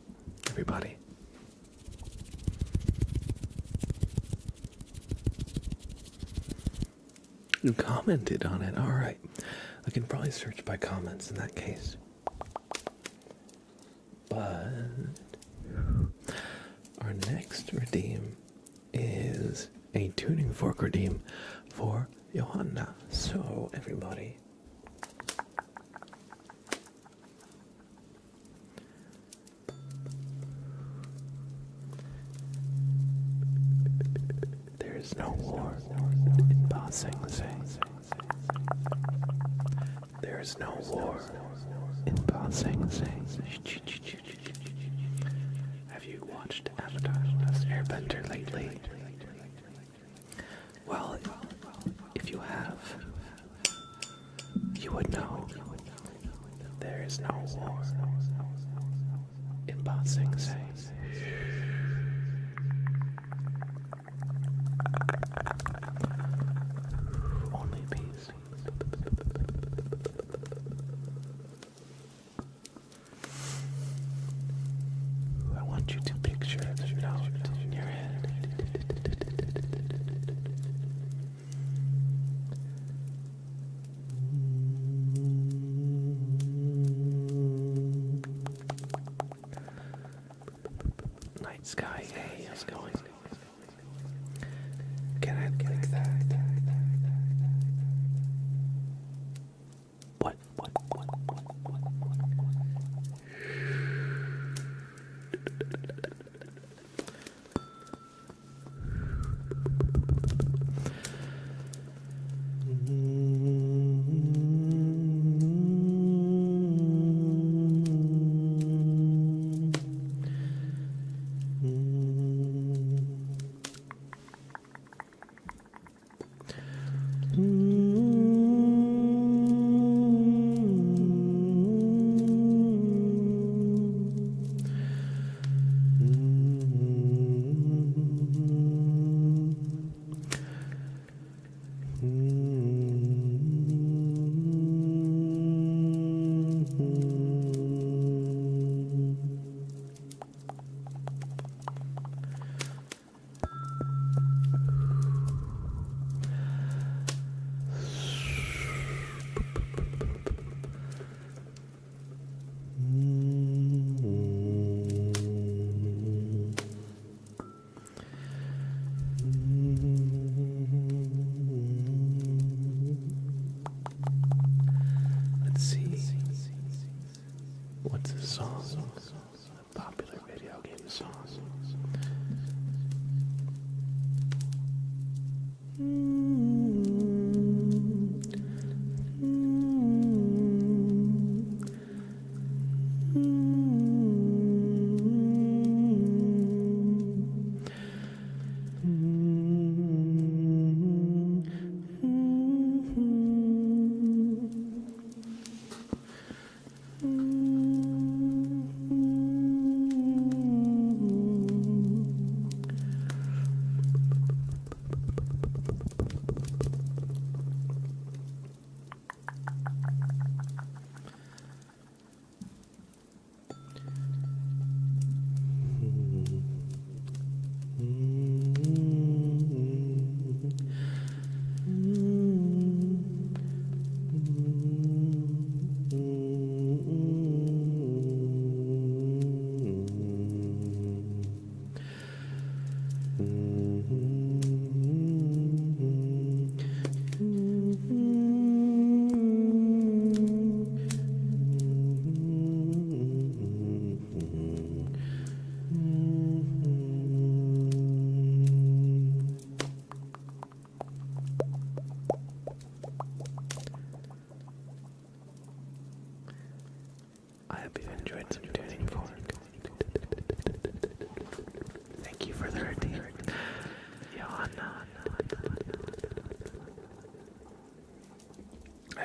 everybody. You commented on it, alright. I can probably search by comments in that case. But our next redeem is a tuning fork redeem for Johanna. So, everybody, there is no war in Ba Sing Sing. There is no war in Ba Sing Sing. Have you watched Avatar: The Last Airbender lately? Well, if you have, you would know there is no war in Ba Sing Sing. Only peace. I want you to picture the note in your head. Night sky, hey, how's it going? Can I like that? What? Let's see. What's a song? A popular video game song.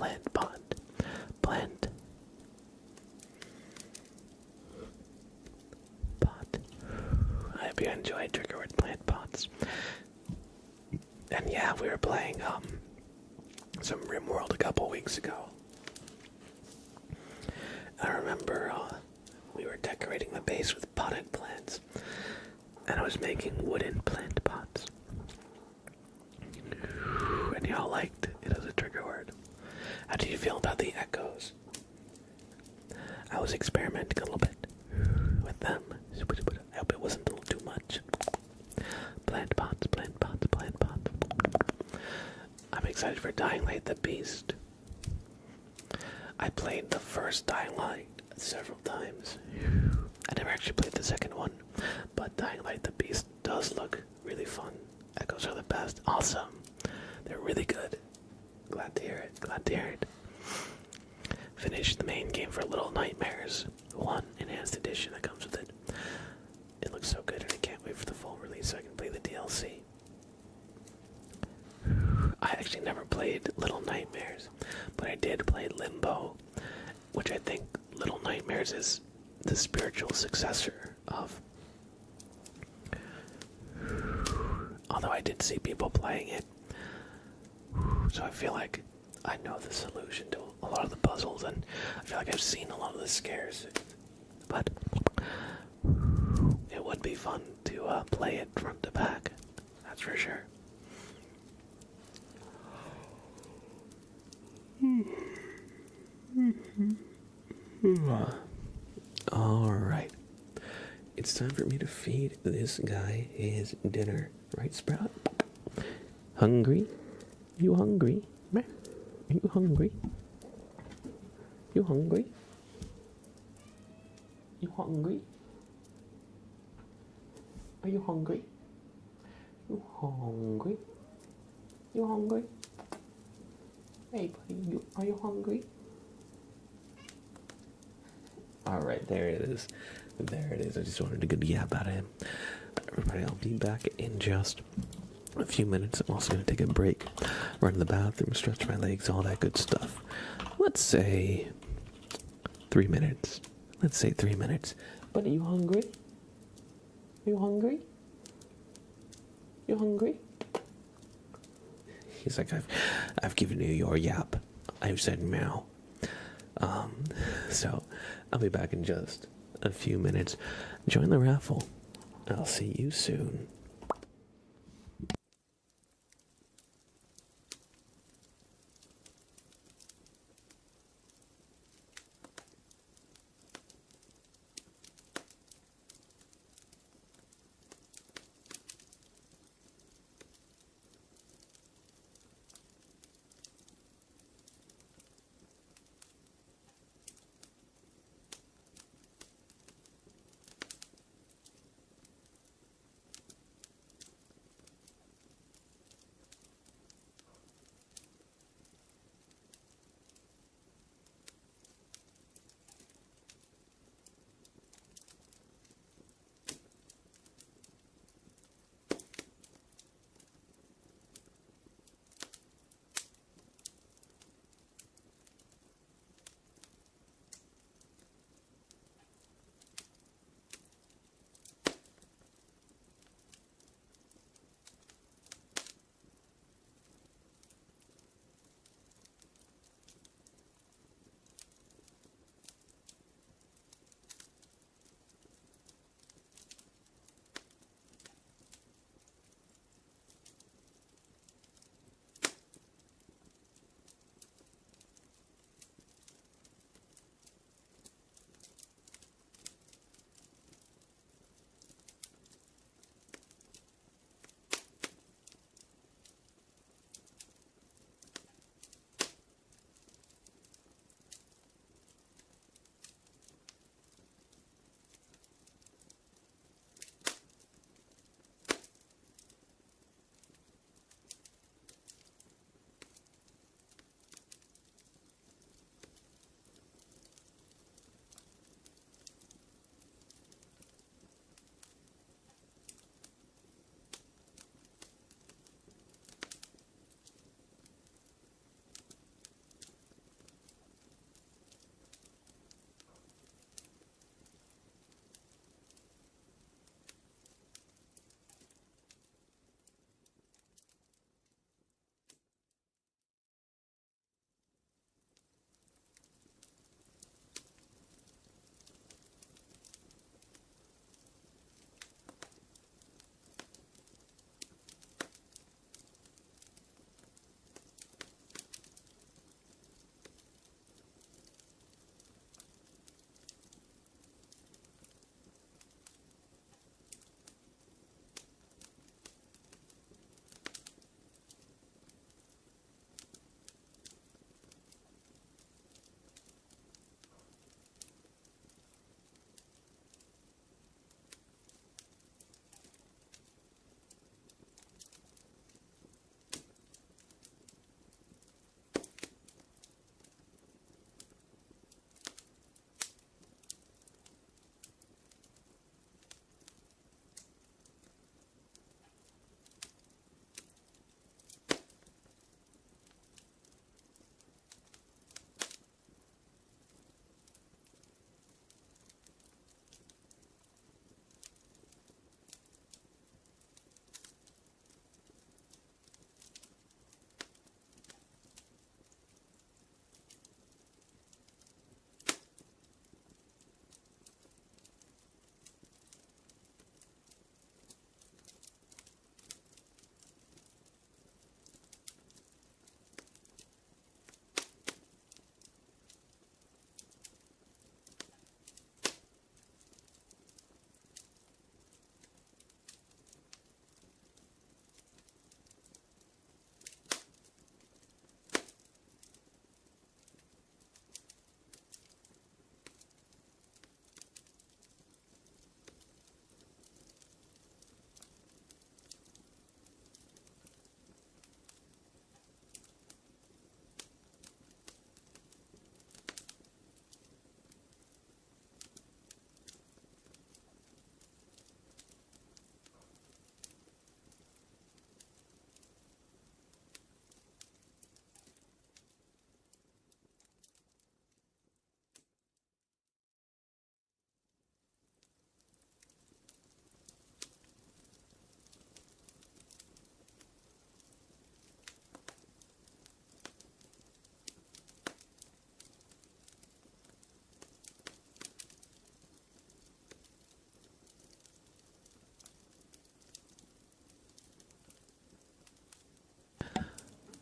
plant pot. Plant pot. I hope you enjoyed trigger word plant pots. And yeah, we were playing some RimWorld a couple weeks ago. I remember we were decorating the base with potted plants, and I was making wooden plant pots. And y'all liked it as a trigger word. How do you feel about the echoes? I was experimenting a little bit with them. I hope it wasn't a little too much. Plant pots, plant pots, plant pots. I'm excited for Dying Light the Beast. I played the first Dying Light several times. I never actually played the second one, but Dying Light the Beast does look really fun. Echoes are the best. Awesome. They're really good. Glad to hear it. Glad to hear it. Finished the main game for Little Nightmares 1 Enhanced Edition that comes with it. It looks so good and I can't wait for the full release so I can play the DLC. I actually never played Little Nightmares, but I did play Limbo, which I think Little Nightmares is the spiritual successor of. Although I did see people playing it, so I feel like I know the solution to a lot of the puzzles, and I feel like I've seen a lot of the scares. But it would be fun to play it front to back, that's for sure. Alright. It's time for me to feed this guy his dinner. Right, Sprout? Hungry? You hungry? Are you hungry? You hungry? You hungry? Are you hungry? You hungry? You hungry? Hey, buddy, are you hungry? Alright, there it is. There it is. I just wanted to get a yap out of him. Everybody, I'll be back in just a few minutes. I'm also going to take a break, run to the bathroom, stretch my legs, all that good stuff. Let's say 3 minutes. Let's say 3 minutes. But are you hungry? Are you hungry? You hungry? He's like, I've given you your yap. I've said meow. So I'll be back in just a few minutes. Join the raffle. I'll see you soon.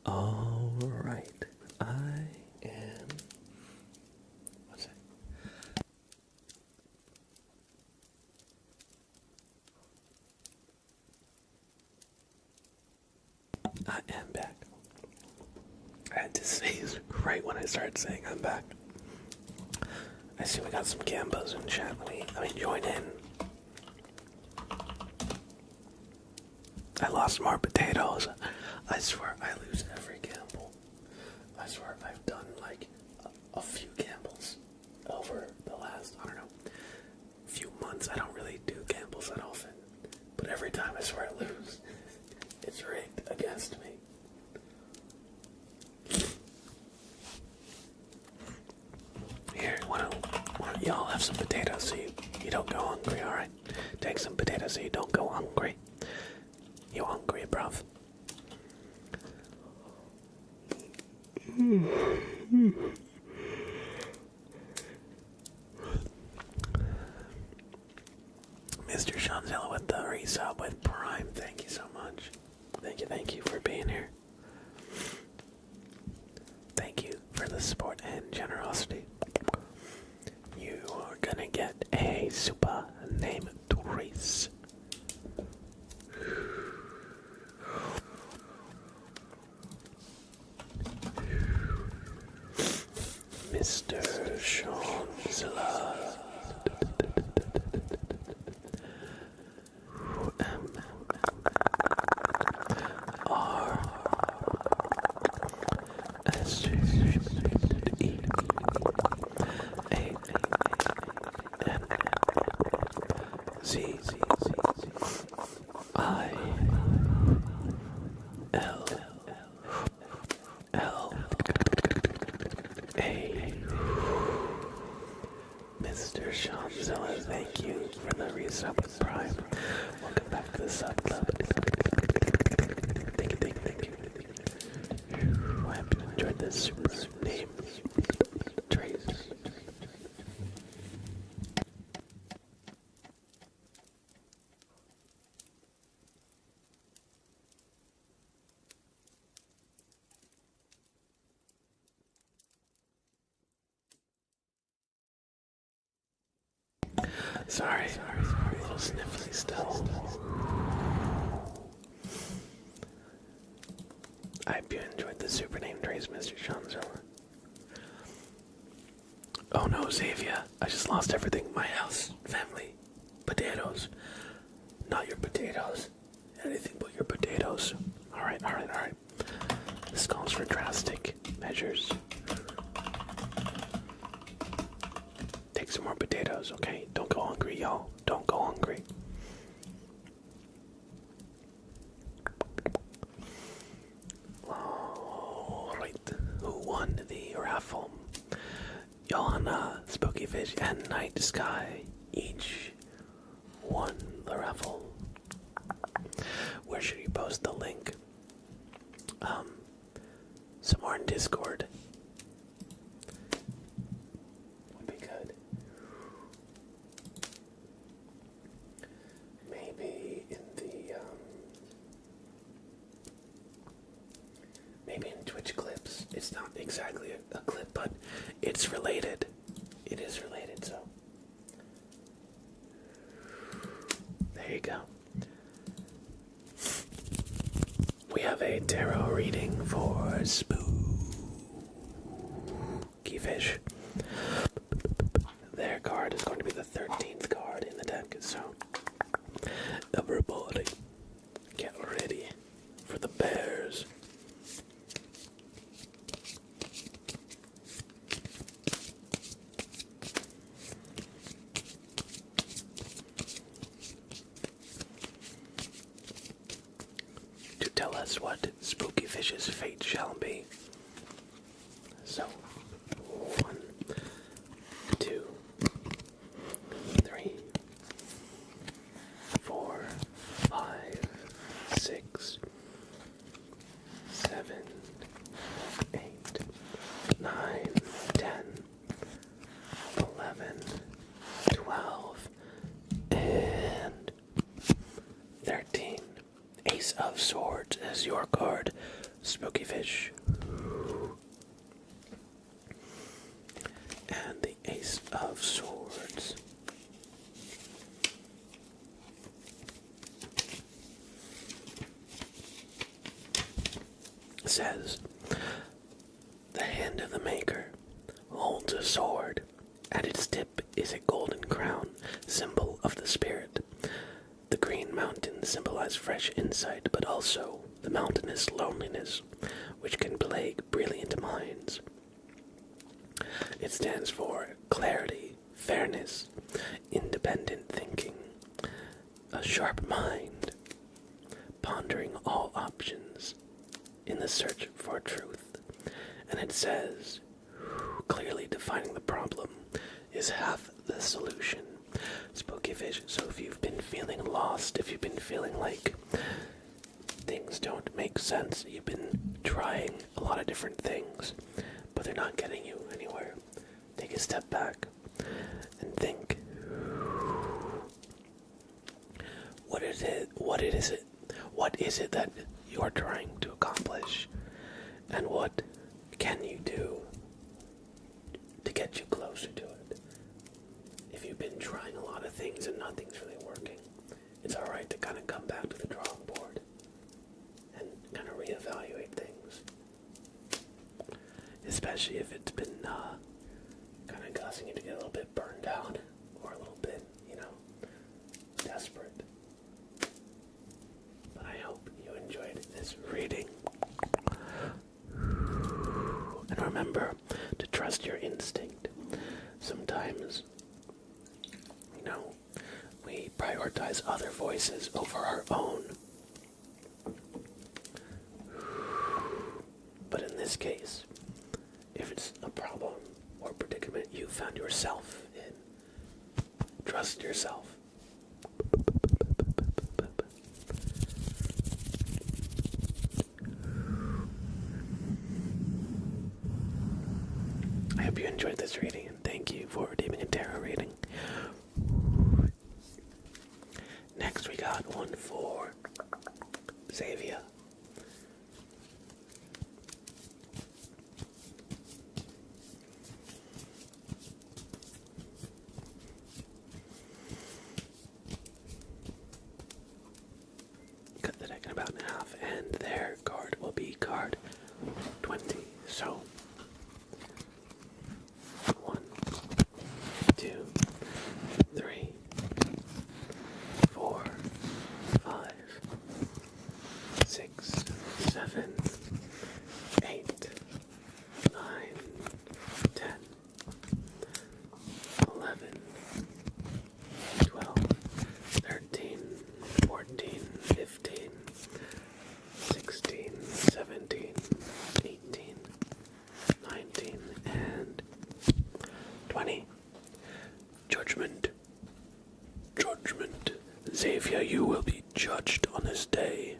Alright, I am. What's that? I am back. I had to sneeze right when I started saying I'm back. I see we got some gambos in chat. Let me join in. I lost more potatoes. I swear I lose every gamble. I swear I've done like a few gambles over the last, I don't know, few months. I don't really do gambles that often. But every time I swear I lose. It's rigged against me. Here, why don't y'all have some potatoes so you don't go hungry, alright? Take some potatoes so you don't go hungry. You hungry, bruv? Mr. Shanzilla with the resub with Prime, thank you so much. Thank you for being here. Thank you for the support and generosity. You are gonna get a super name Trace. Mr. Shanzilla. Mr. Shanzilla, thank you for the resub with Prime. Welcome back to the sub club. Thank you. I hope you enjoyed this super name Trace. Sorry, a little sniffly still. I hope you enjoyed the super name Trace, Mr. Shanzilla. Oh no, Xavier, I just lost everything. My house, family, potatoes. Not your potatoes. Anything but your potatoes. Alright. This calls for drastic measures. Take some more potatoes, okay? Don't go hungry, y'all. Don't go hungry. Alright, who won the raffle? Johanna, Spooky Fish, and Night Sky each won the raffle. Where should you post the link? Somewhere in Discord. Would be good. Maybe in maybe in Twitch clips. It's not exactly a clip, but it's related. It is related, so there you go. We have a tarot reading for Spooky Fish. Their card is going to be the 13th card in the deck, so everybody get ready for the bears. To tell us what Spooky Fish's fate shall be. So, 1, 2, 3, 4, 5, 6, 7, 8, 9, 10, 11, 12, and 13. Ace of Swords is your card. spooky fish. And the Ace of Swords. Says, the hand of the maker holds a sword. At its tip is a golden crown, symbol of the spirit. The green mountains symbolize fresh insight, but also the mountainous loneliness, which can plague brilliant minds. It stands for clarity, fairness, independent thinking, a sharp mind, pondering all options in the search for truth. And it says, clearly defining the problem is half the solution. Spooky fish. So if you've been feeling lost, if you've been feeling like things don't make sense, you've been trying a lot of different things, but they're not getting you anywhere, take a step back and think, what is it that you are trying to accomplish, and what can you do to get you closer to it? If you've been trying a lot of things and nothing's really working, it's alright to kind of come back to the drawing board and kind of reevaluate things. Especially if it's been kind of causing you to get a little bit burned out or a little bit, desperate. But I hope you enjoyed this reading. And remember to trust your instinct. Sometimes, we prioritize other voices over our own. But in this case, if it's a problem or predicament you found yourself in, trust yourself. I hope you enjoyed this reading, and thank you for redeeming a tarot reading. Next we got one for Xavier. Cut the deck in about half, and their card will be card 20. So 1, 2, 3, 4, 5, 6, 7, 8, 9, 10, 11, 12, 13, 14, 15, 16, 17, 18, 19, and 20. Judgment. Judgment. Xavier, you will be judged on this day.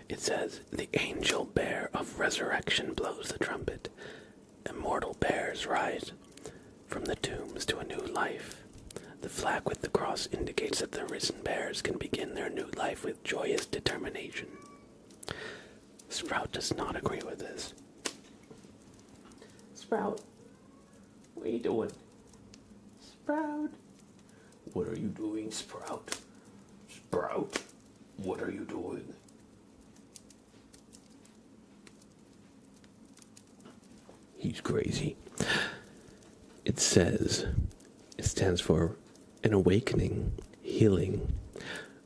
It says, the angel bear of resurrection blows the trumpet. Immortal bears rise from the tombs to a new life. The flag with the cross indicates that the risen bears can begin their new life with joyous determination. Sprout does not agree with this. Sprout, what are you doing? Sprout, what are you doing, Sprout? Sprout, what are you doing? He's crazy. It stands for an awakening, healing,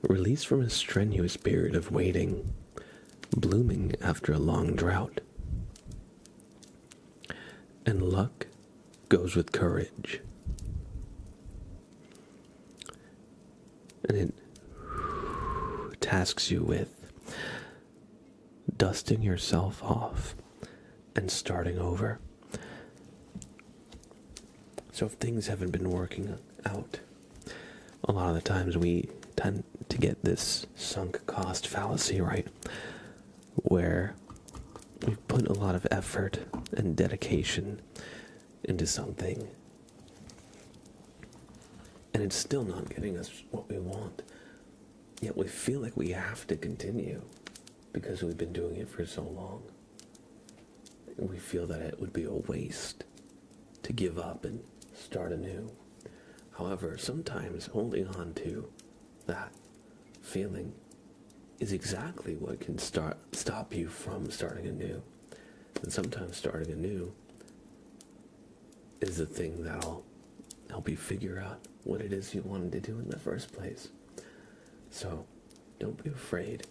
release from a strenuous period of waiting, blooming after a long drought. And luck goes with courage. And it tasks you with dusting yourself off and starting over. So if things haven't been working out, a lot of the times we tend to get this sunk cost fallacy, right? Where we've put a lot of effort and dedication into something, and it's still not getting us what we want. Yet we feel like we have to continue because we've been doing it for so long. And we feel that it would be a waste to give up and start anew. However, sometimes holding on to that feeling is exactly what can stop you from starting anew. And sometimes starting anew is the thing that'll help you figure out what it is you wanted to do in the first place. So, don't be afraid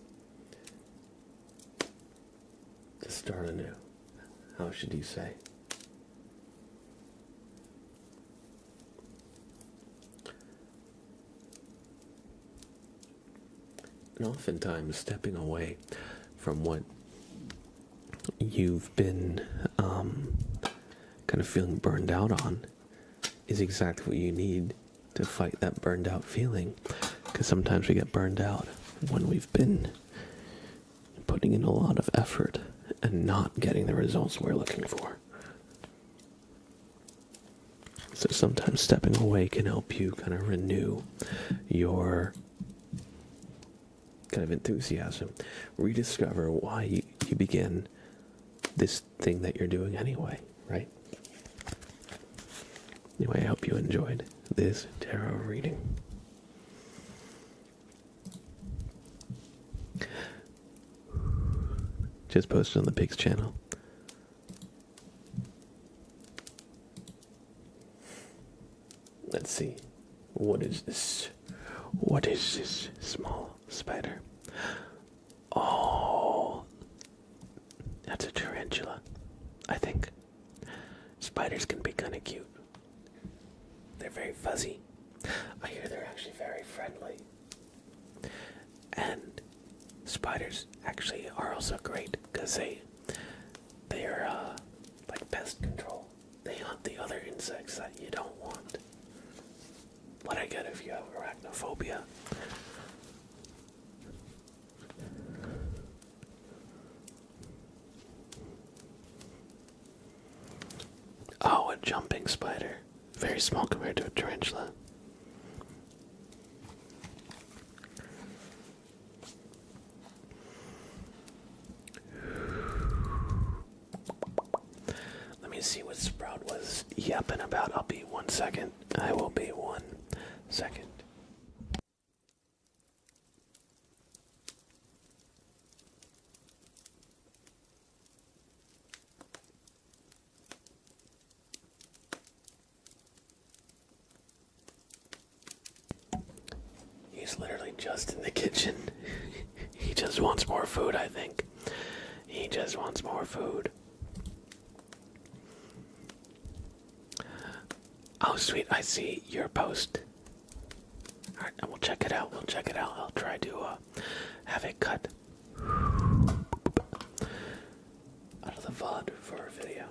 to start anew. How should you say? And oftentimes, stepping away from what you've been kind of feeling burned out on is exactly what you need to fight that burned out feeling. Because sometimes we get burned out when we've been putting in a lot of effort and not getting the results we're looking for. So sometimes stepping away can help you kind of renew your kind of enthusiasm, rediscover why you began this thing that you're doing anyway, right? Anyway, I hope you enjoyed this tarot reading. Just posted on the Pigs channel. Let's see. What is this? What is this small spider? Oh, that's a tarantula, I think. Spiders can be kind of cute. They're very fuzzy. I hear they're actually very friendly. And spiders actually are also great because they're like pest control. They hunt the other insects that you don't want. What I get if you have arachnophobia. Oh, a jumping spider. Very small compared to a tarantula. Let me see what Sprout was yapping about. I'll be 1 second. I will be 1 second. He's literally just in the kitchen. He just wants more food, I think. He just wants more food. Oh, sweet, I see your post. Alright, we'll check it out. I'll try to have it cut out of the VOD for a video.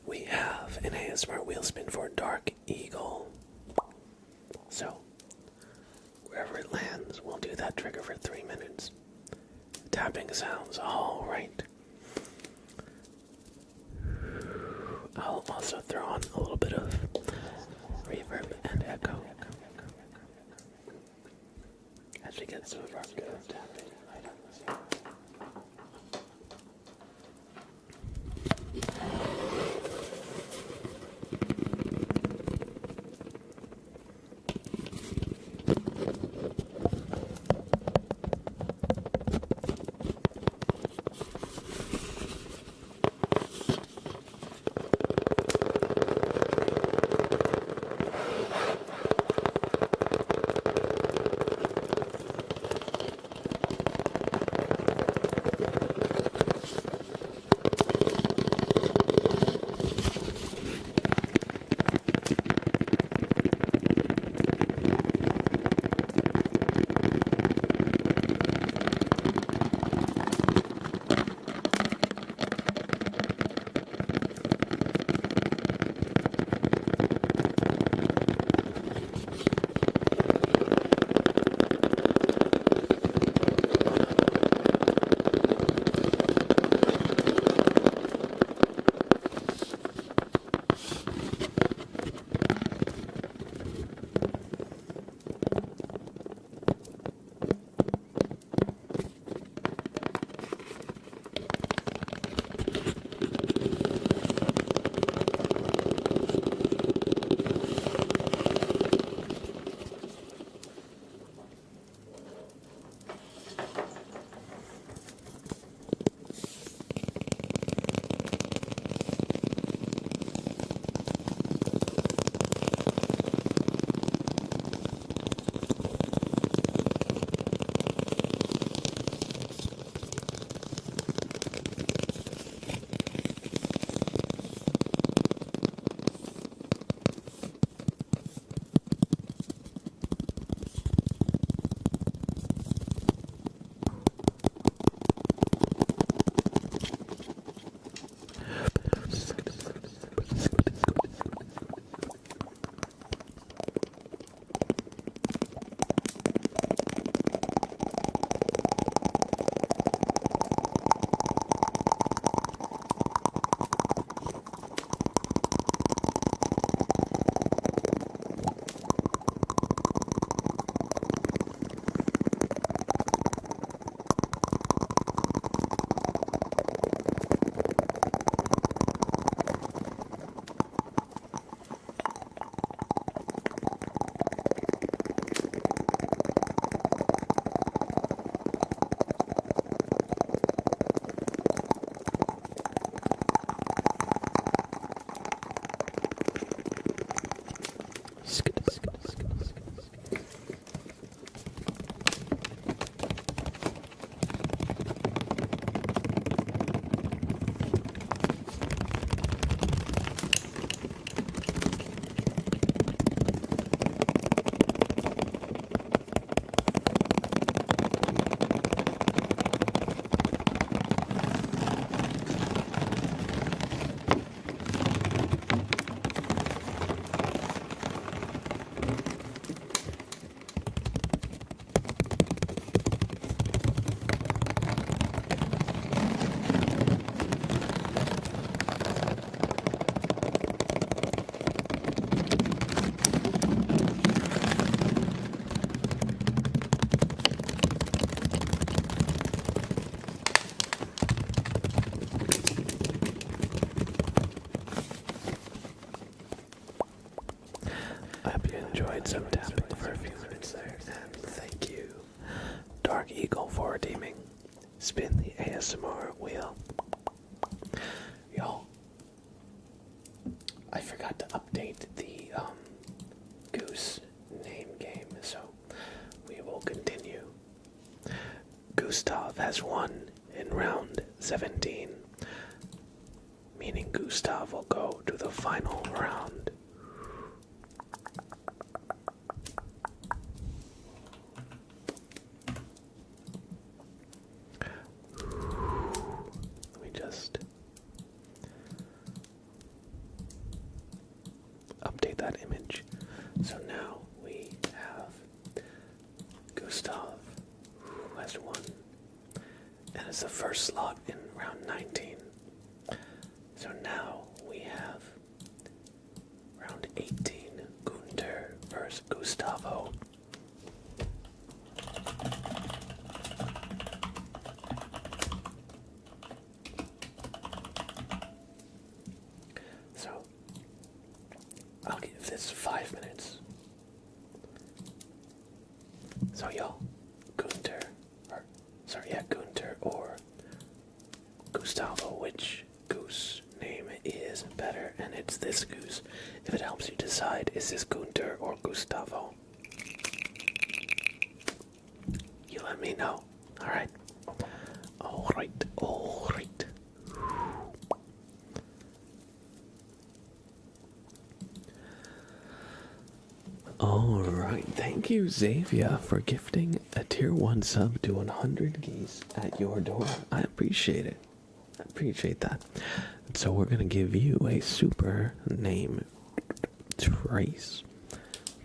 We have an ASMR wheel spin for Dark Eagle. So, wherever it lands, we'll do that trigger for 3 minutes. Tapping sounds, alright. I'll also throw on a little bit of reverb and echo as we get some of our good tapping items. enjoyed some tapping for a few minutes there. And thank you, Dark Eagle, for redeeming. Spin the ASMR wheel. Y'all, I forgot to update the goose name game, so we will continue. Gustav has won in round 17, meaning Gustav will go to the final round. Let me just update that image. So now we have Gustav, who has won, and it's the first slot in round 19. So now we have round 18, Gunter versus Gustavo. So I'll give this 5 minutes. So y'all, Gunter or Gustavo, which goose name is better? And it's this goose. If it helps you decide, is this Gunter or Gustavo? You let me know. Alright. Alright. Alright, thank you, Xavier, for gifting a tier 1 sub to 100 geese at your door. I appreciate it. I appreciate that. And so we're going to give you a super name, Trace.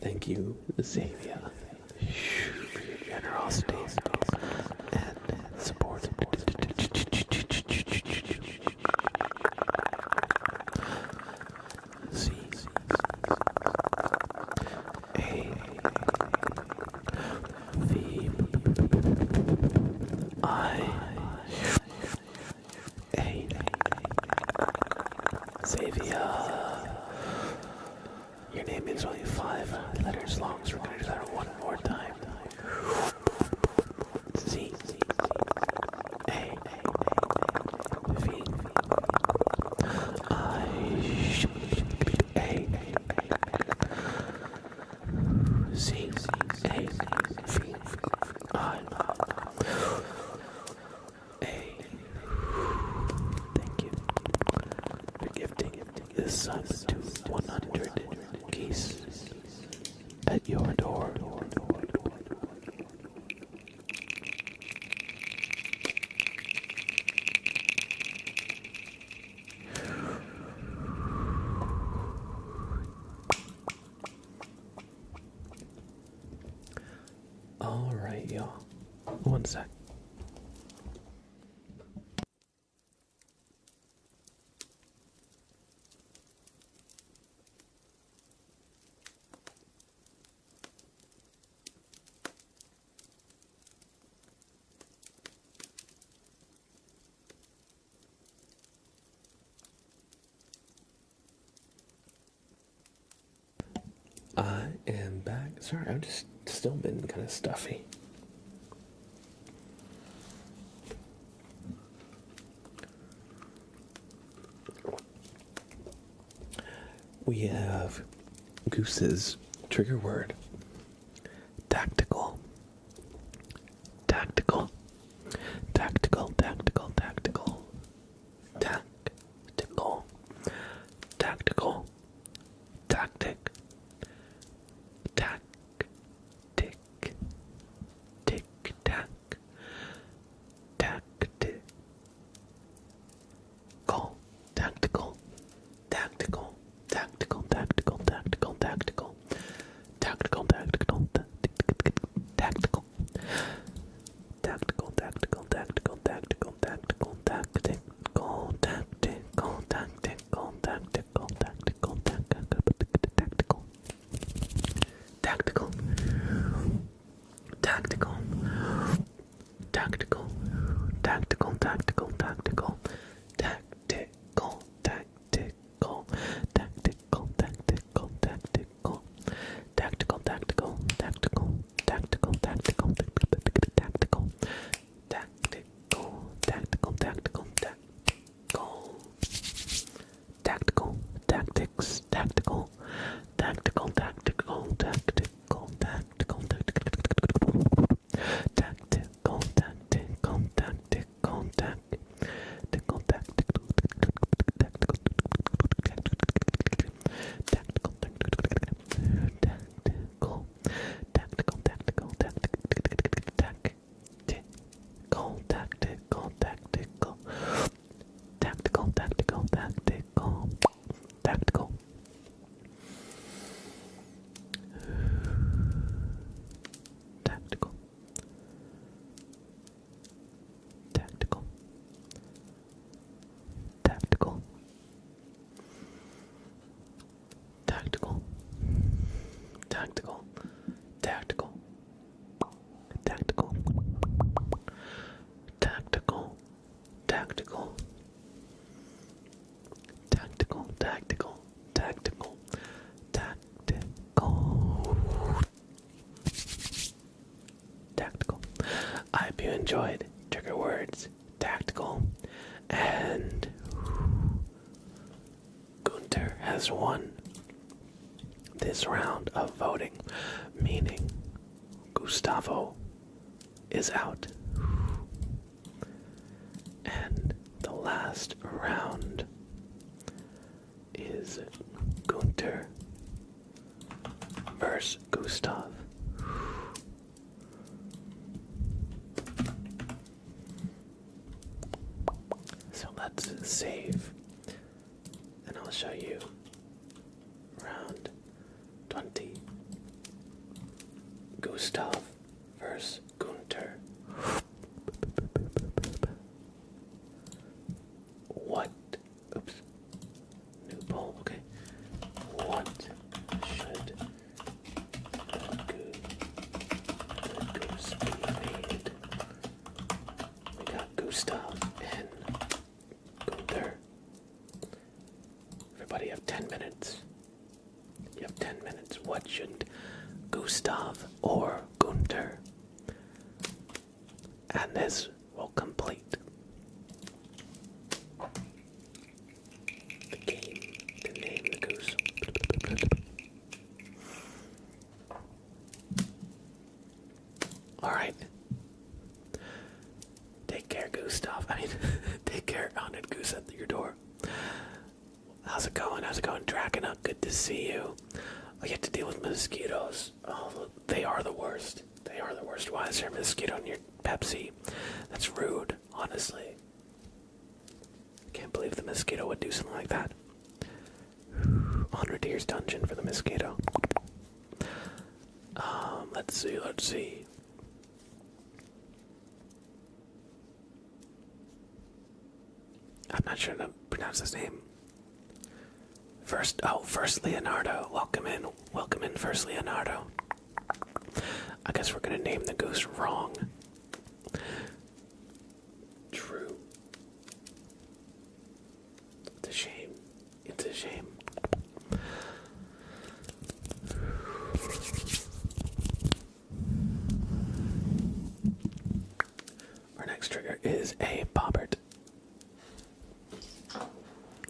Thank you, Xavier, for your generosity and support. C A V I A Xavier. Your name is only 5 letters long, so we're going to do that one more time. Z A V I A Z A V I A. Thank you for gifting this son to 100 geese at your door. Alright, y'all. One sec. I am back. Sorry, I've just still been kind of stuffy. We have Goose's trigger word. Tactical. Tactical. Tactical, tactical, tactical. Tactical. Tactical. Tactic. Tactic. Tick tack. Tactic. Call. Tactical. Tactical. Tactical, tactical, tactical, tactical. Tactical tactical, tactical, tactical, tactical, tactical, tactical, tactical, tactical, tactical, tactical. I hope you enjoyed trigger words, tactical, and Gunter has won this round of voting, meaning Gustavo is out. And the last round is Gunter versus Gustav. So let's save, and I'll show you round 20. Gustav versus Gunter. What? Oops. New poll, okay. What should the goose be made? We got Gustav and Gunter. Everybody have 10 minutes. You have 10 minutes. What should Gustav or Gunter? And this will complete the game to name the goose. Alright. Take care, Gustav. Take care, Hounded Goose at your door. How's it going? How's it going, Dracona? Good to see you. I get to deal with mosquitoes. Oh, they are the worst. They are the worst. Why is there a mosquito in your Pepsi? That's rude, honestly. Can't believe the mosquito would do something like that. 100 Years Dungeon for the mosquito. Let's see. I'm not sure how to pronounce his name. First Leonardo. Welcome in, First Leonardo. I guess we're gonna name the goose wrong. True. It's a shame. It's a shame. Our next trigger is a bobbert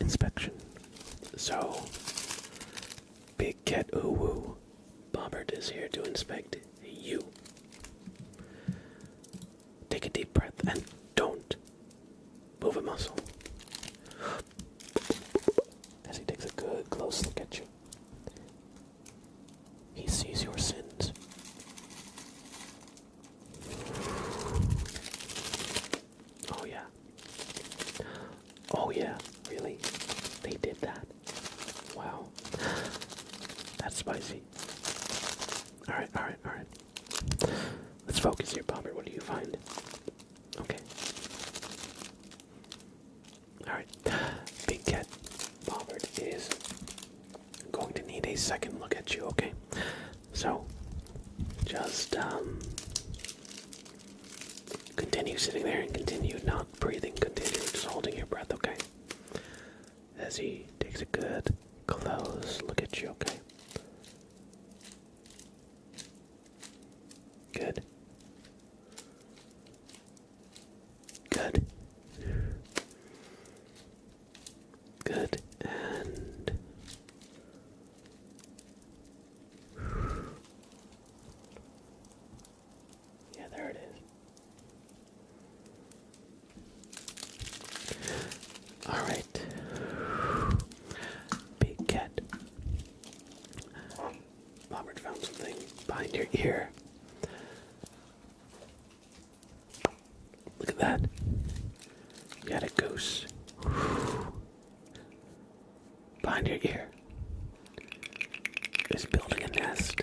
inspection. So, Big Cat Uwu Bobbert is here to inspect you. Take a deep breath and don't move a muscle. As he takes a good close look at you, he sees your sins. Oh yeah. Oh yeah, really? They did that? Wow. That's spicy. Alright. Let's focus here, Bobbert. What do you find? Okay. Alright. Big Cat Bobbert is going to need a second look at you, okay? So, just, continue sitting there and continue not breathing. Continue just holding your breath, okay? As he takes a good, close look at you, okay? Good. Good. Good. And yeah, there it is. All right. Big Cat. Robert found something behind your ear. Look at that. You got a goose behind your ear. It's building a nest.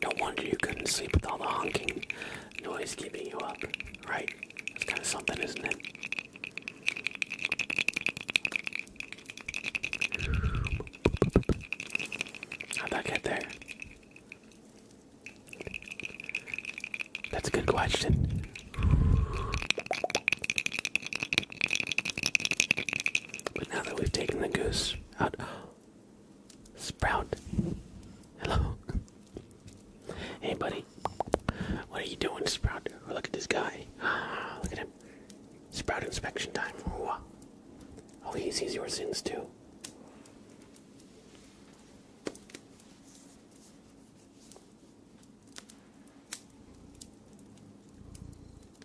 No wonder you couldn't sleep with all the honking noise keeping you up, right? It's kind of something, isn't it? How'd that get there? question. But now that we've taken the goose out, Sprout, hello. Hey, buddy. What are you doing, Sprout? Oh, look at this guy. Look at him. Sprout inspection time. Oh, he sees your sins too.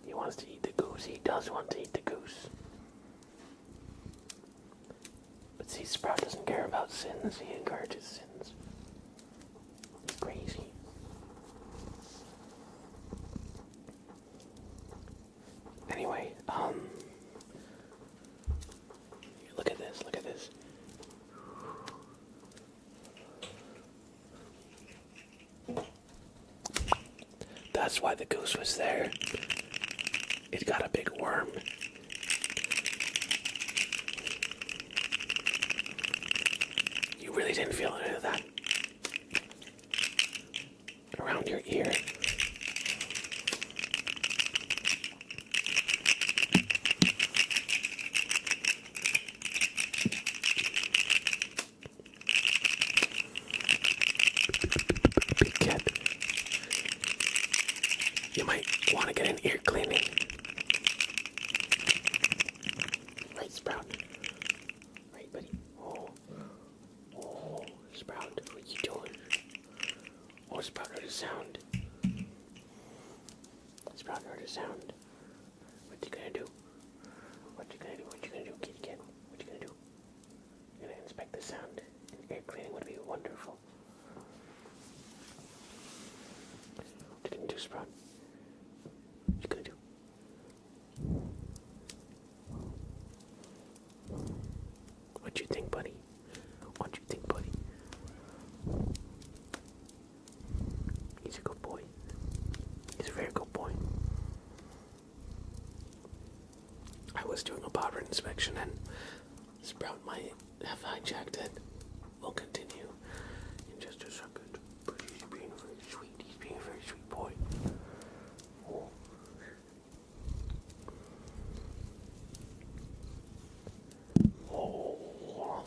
He wants to eat the goose. He does want to eat the goose. But see, Sprout doesn't care about sins. He encourages sins. He's crazy. Anyway, look at this, look at this. That's why the goose was there. It got a big worm. You really didn't feel any of that around your ear. Big cat. You might want to get an ear cleaning. Right, Sprout? Right, buddy? Oh, Sprout, what you doing? Oh, Sprout heard a sound. Sprout heard a sound. What you gonna do? What you gonna do? What you gonna do, kitty cat? What you gonna do? You're gonna inspect the sound. And ear cleaning would be wonderful. What you gonna do, Sprout? What you gonna do? What you think, buddy? What you think, buddy? He's a good boy. He's a very good boy. I was doing a bobber inspection and Sprout might have hijacked it. We'll continue in just a second. But he's being very sweet. He's being a very sweet boy. Oh. Oh.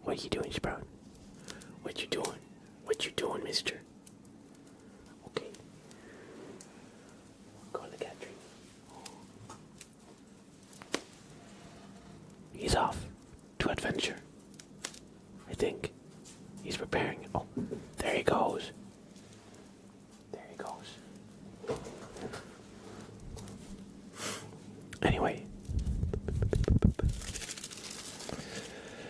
What you doing, Sprout? What you doing? What you doing, mister? Okay. Go in the cat tree. He's off to adventure. I think. He's preparing. Oh, there he goes. There he goes. Anyway.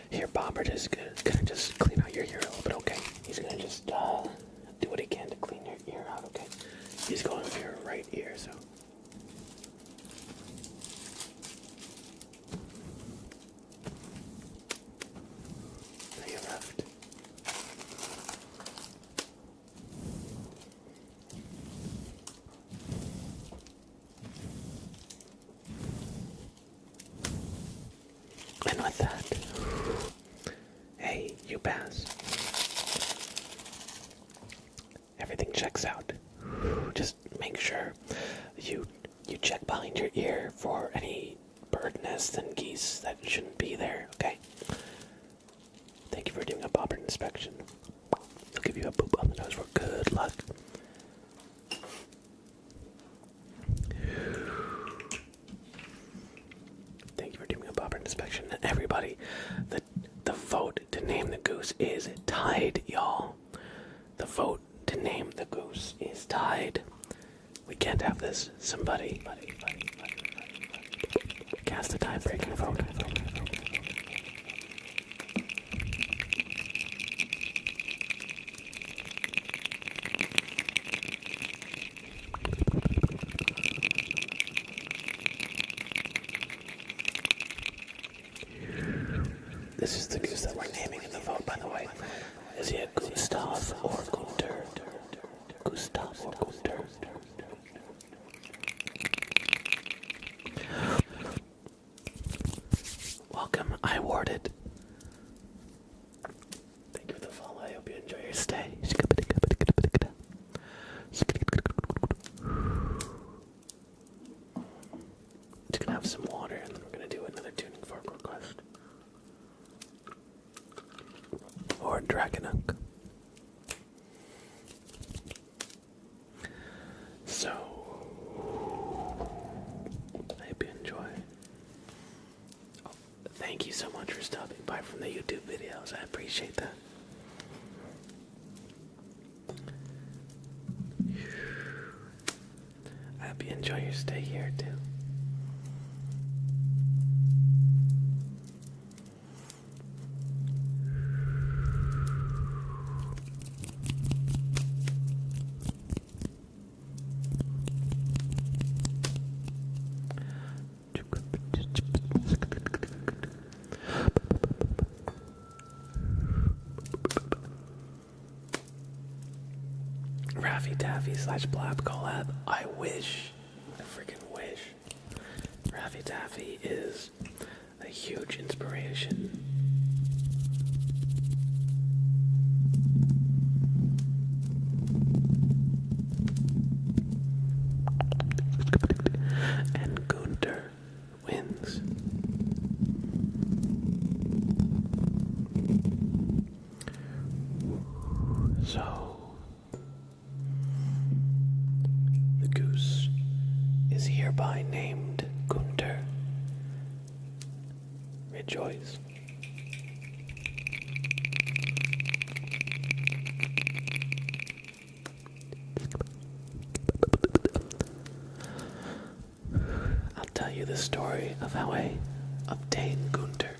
Here, Bobbert is gonna just clean out your ear a little bit, okay? He's gonna just do what he can to clean your ear out, okay? He's going for your right ear, so. Now your left. And with that, hey, you pass. Everything checks out. Just make sure you check behind your ear for any bird nests and geese that shouldn't be there, okay? Thank you for doing a bobber inspection. I'll give you a boop on the nose for good luck. Thank you for doing a bobber inspection. And everybody, the vote to name the goose is tied, y'all. The vote to name the goose is tied. We can't have this. Somebody cast a tie-breaking vote. This is the goose that we're naming in the vote, by the way. Is he a Gustav or Gunter? Gustav or Gunter? Welcome, I awarded have some water, and then we're gonna do another tuning fork request. Or Dragonunk. So, I hope you enjoy. Oh, thank you so much for stopping by from the YouTube videos. I appreciate that. I hope you enjoy your stay here too. Raffy Taffy / Blab collab. I wish. I freaking wish. Raffy Taffy is a huge inspiration. And Gunter wins. So, the goose is hereby named Gunter. Rejoice. I'll tell you the story of how I obtained Gunter.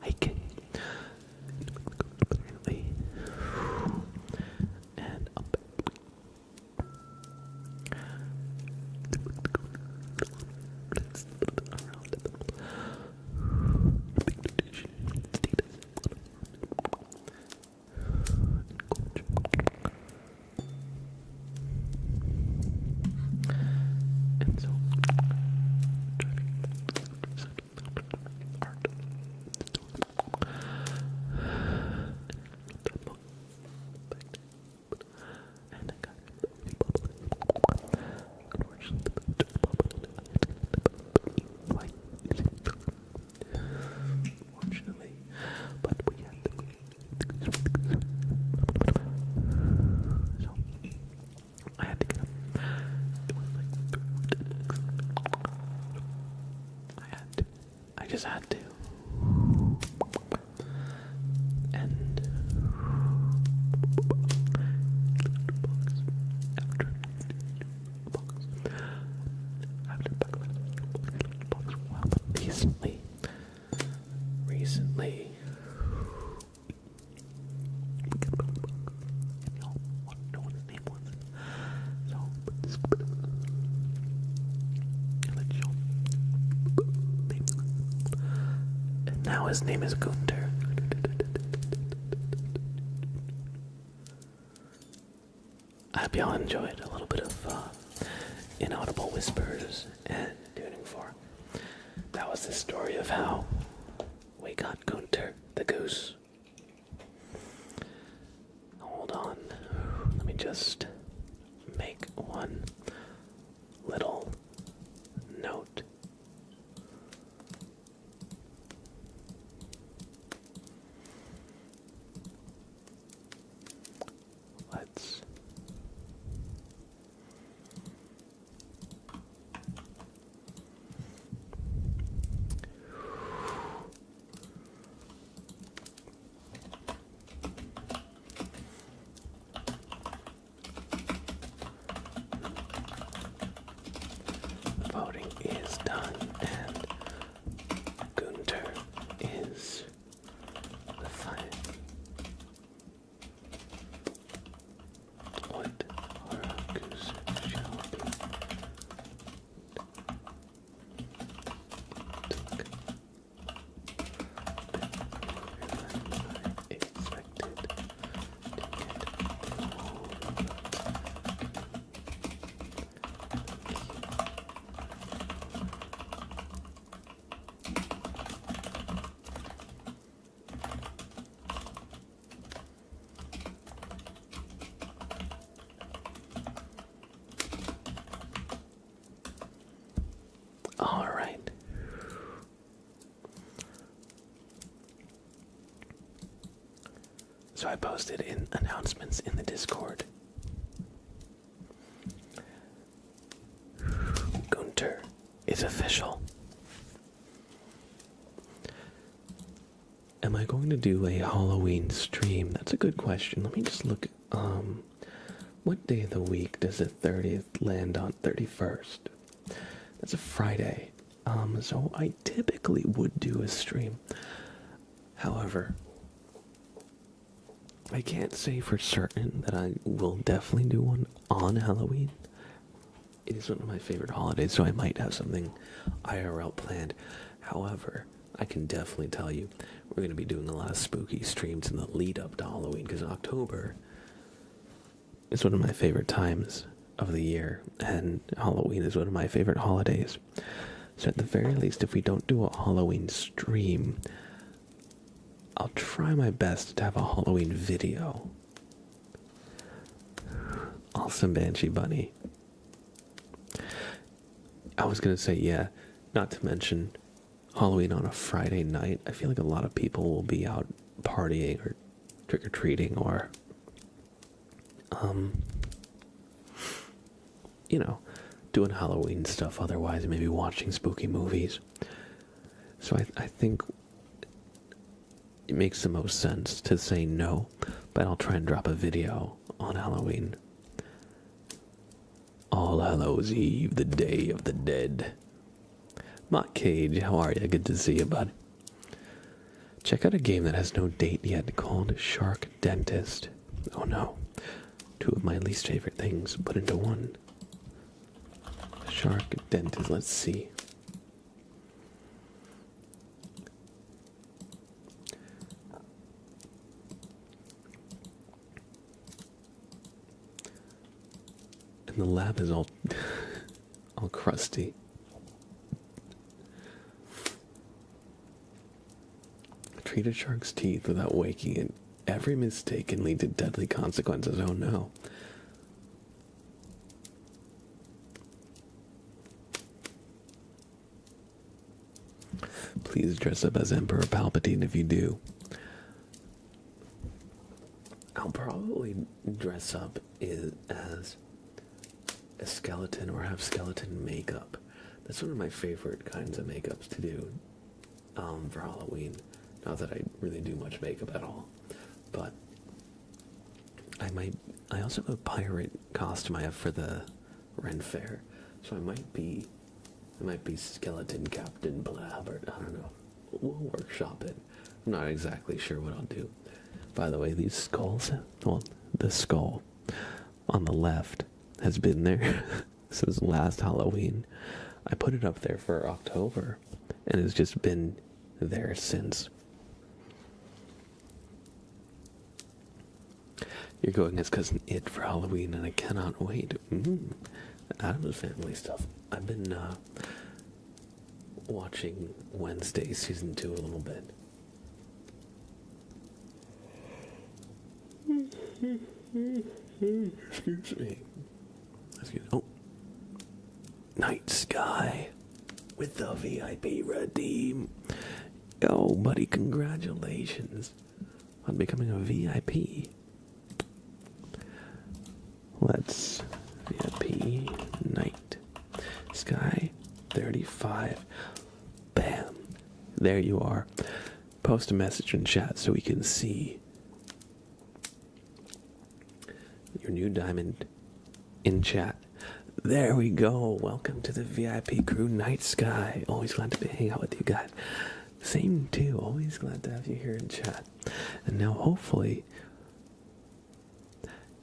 Hiking. And up. And so, art. And I got unfortunately, but we had to. So I had to get up. It was like I had to. I just had to. And recently, know what his name was. So, and now his name is Gunter. I hope y'all enjoyed a little bit of inaudible whispers and tuning fork. That was the story of how we got Gunter the goose. Hold on. Let me just make one little note. Let's So I posted in announcements in the Discord. Gunter is official. Am I going to do a Halloween stream? That's a good question. Let me just look. What day of the week does the 30th land on? 31st. That's a Friday. So I typically would do a stream. However, I can't say for certain that I will definitely do one on Halloween. It is one of my favorite holidays, so I might have something IRL planned. However, I can definitely tell you we're going to be doing a lot of spooky streams in the lead up to Halloween, because October is one of my favorite times of the year, and Halloween is one of my favorite holidays. So at the very least, if we don't do a Halloween stream, I'll try my best to have a Halloween video. Awesome, Banshee Bunny. I was going to say, yeah, not to mention Halloween on a Friday night. I feel like a lot of people will be out partying or trick-or-treating or, doing Halloween stuff otherwise, maybe watching spooky movies. So I think it makes the most sense to say no, but I'll try and drop a video on Halloween. All Hallows Eve, the Day of the Dead. Mott Cage, how are you? Good to see you, bud. Check out a game that has no date yet called Shark Dentist. Oh no. Two of my least favorite things put into one. Shark Dentist, let's see. And the lab is all crusty. Treat a shark's teeth without waking it. Every mistake can lead to deadly consequences. Oh no. Please dress up as Emperor Palpatine if you do. I'll probably dress up as a skeleton or have skeleton makeup. That's one of my favorite kinds of makeups to do for Halloween. Not that I really do much makeup at all, but I also have a pirate costume I have for the Ren Fair, so I might be skeleton Captain Blab, or I don't know. We'll workshop it. I'm not exactly sure what I'll do. By the way, these skulls, well, the skull on the left has been there since last Halloween. I put it up there for October, and it's just been there since. You're going as Cousin It for Halloween, and I cannot wait. Adam's Family stuff. I've been watching Wednesday season 2 a little bit. Excuse me. Oh. Night Sky with the VIP redeem. Yo, buddy, congratulations on becoming a VIP. Let's VIP Night Sky 35. Bam. There you are. Post a message in chat so we can see your new diamond in chat. There we go. Welcome to the VIP crew, Night Sky. Always glad to hang out with you guys. Same too. Always glad to have you here in chat. And now hopefully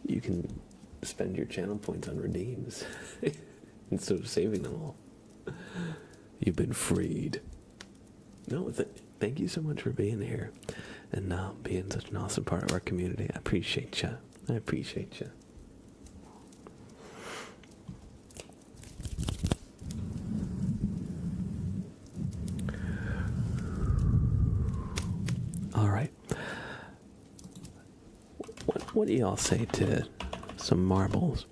you can spend your channel points on redeems instead of saving them all. You've been freed. No, thank you so much for being here and being such an awesome part of our community. I appreciate you. I appreciate you. All right. What do y'all say to some marbles?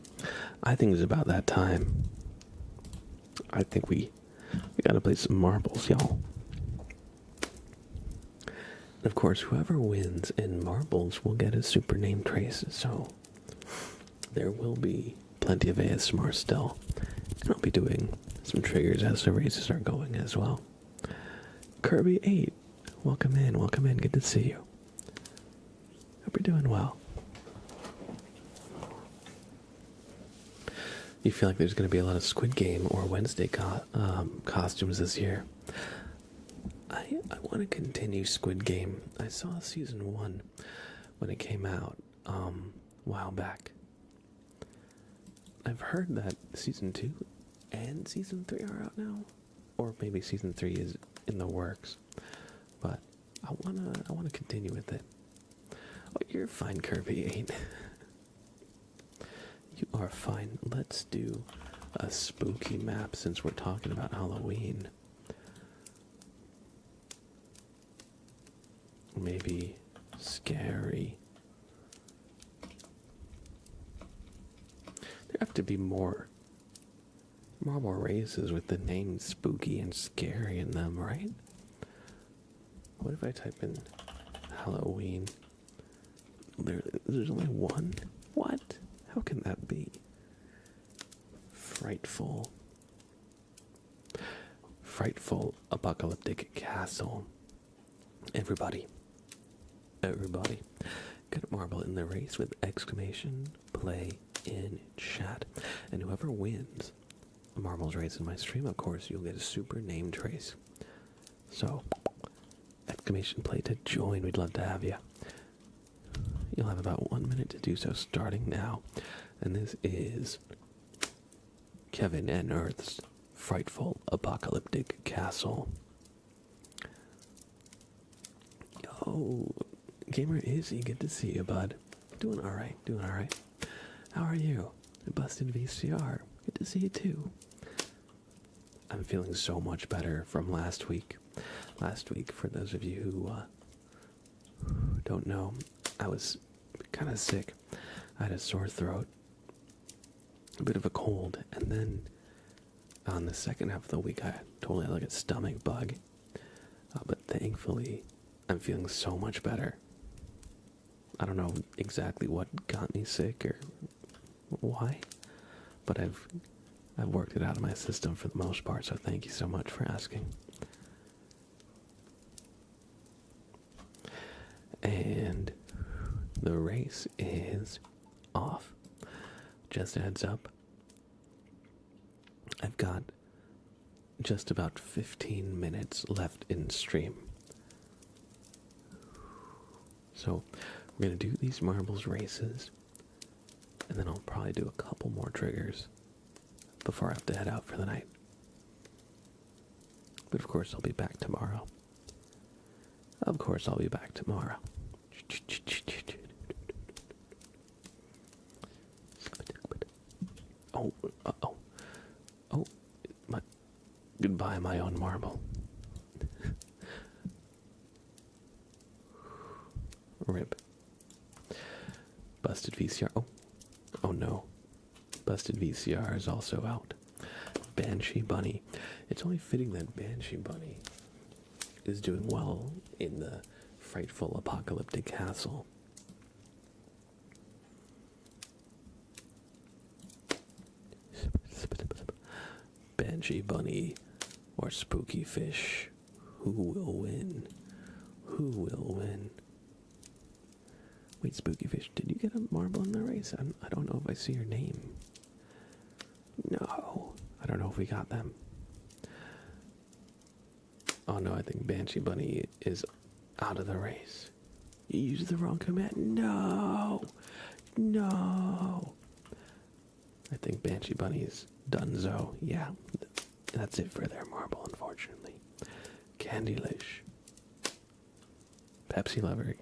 I think it's about that time. I think we gotta play some marbles, y'all. Of course, whoever wins in marbles will get a super name trace, so there will be plenty of ASMR still. And I'll be doing some triggers as the races are going as well. Kirby8, welcome in, good to see you. Hope you're doing well. You feel like there's going to be a lot of Squid Game or Wednesday costumes this year? I want to continue Squid Game. I saw season 1 when it came out a while back. I've heard that season 2 and season 3 are out now, or maybe season 3 is in the works. But I wanna continue with it. Oh, you're fine, Kirby8. You are fine. Let's do a spooky map since we're talking about Halloween. Maybe scary. There have to be more marble races with the name spooky and scary in them, right? What if I type in Halloween? There's only one? What? How can that be? Frightful apocalyptic castle. Everybody, get a marble in the race with exclamation play in chat. And whoever wins a marbles race in my stream, of course, you'll get a super name trace. So, exclamation play to join. We'd love to have you. You'll have about 1 minute to do so starting now. And this is Kevin and Earth's frightful apocalyptic castle. Yo, Gamer Izzy, good to see you, bud. Doing alright. How are you? Busted VCR, good to see you too. I'm feeling so much better from last week. Last week, for those of you who don't know, I was kind of sick. I had a sore throat, a bit of a cold, and then on the second half of the week, I totally had like a stomach bug. But thankfully, I'm feeling so much better. I don't know exactly what got me sick or why, but I've worked it out of my system for the most part, so thank you so much for asking. And the race is off. Just a heads up, I've got just about 15 minutes left in stream. So we're going to do these marbles races, and then I'll probably do a couple more triggers before I have to head out for the night. But of course I'll be back tomorrow. Oh, goodbye, my own marble. Rip. Busted VCR. Oh no. Busted VCR is also out. Banshee Bunny. It's only fitting that Banshee Bunny is doing well in the frightful apocalyptic castle. Banshee Bunny or Spooky Fish. Who will win? Wait, Spooky Fish, did you get a marble in the race? I don't know if I see your name. No, I don't know if we got them. Oh no, I think Banshee Bunny is out of the race. You used the wrong command. No. I think Banshee Bunny is donezo. Yeah, that's it for their marble, unfortunately. Candylish. Pepsi Lover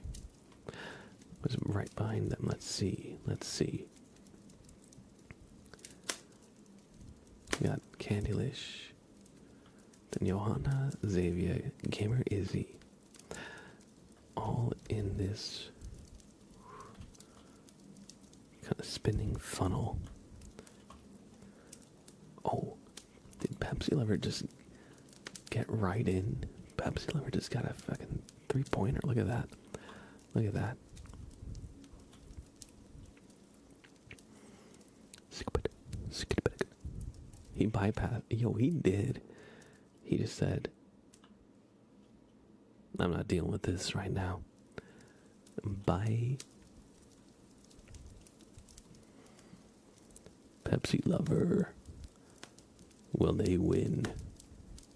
was right behind them. Let's see. We got Candylish, then Johanna, Xavier, Gamer Izzy, all in this kind of spinning funnel. Oh, did Pepsi Lover just get right in? Pepsi Lover just got a fucking 3-pointer. Look at that. Look at that. He bypassed. Yo, he did. He just said, I'm not dealing with this right now. Bye. Pepsi lover. Will they win?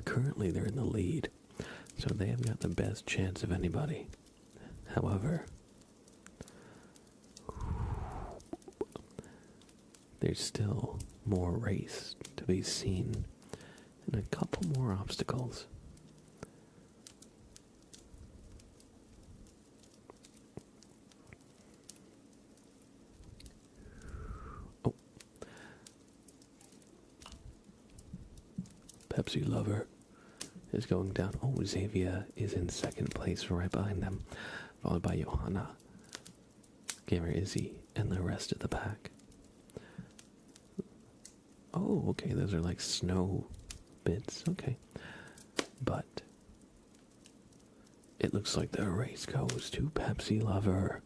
Currently, they're in the lead, so they have got the best chance of anybody. However, there's still more race to be seen and a couple more obstacles. Oh. Pepsi lover is going down. Oh, Xavier is in second place right behind them, followed by Johanna, Gamer Izzy, and the rest of the pack. Oh, okay, those are like snow bits, okay. But it looks like the race goes to Pepsi lover.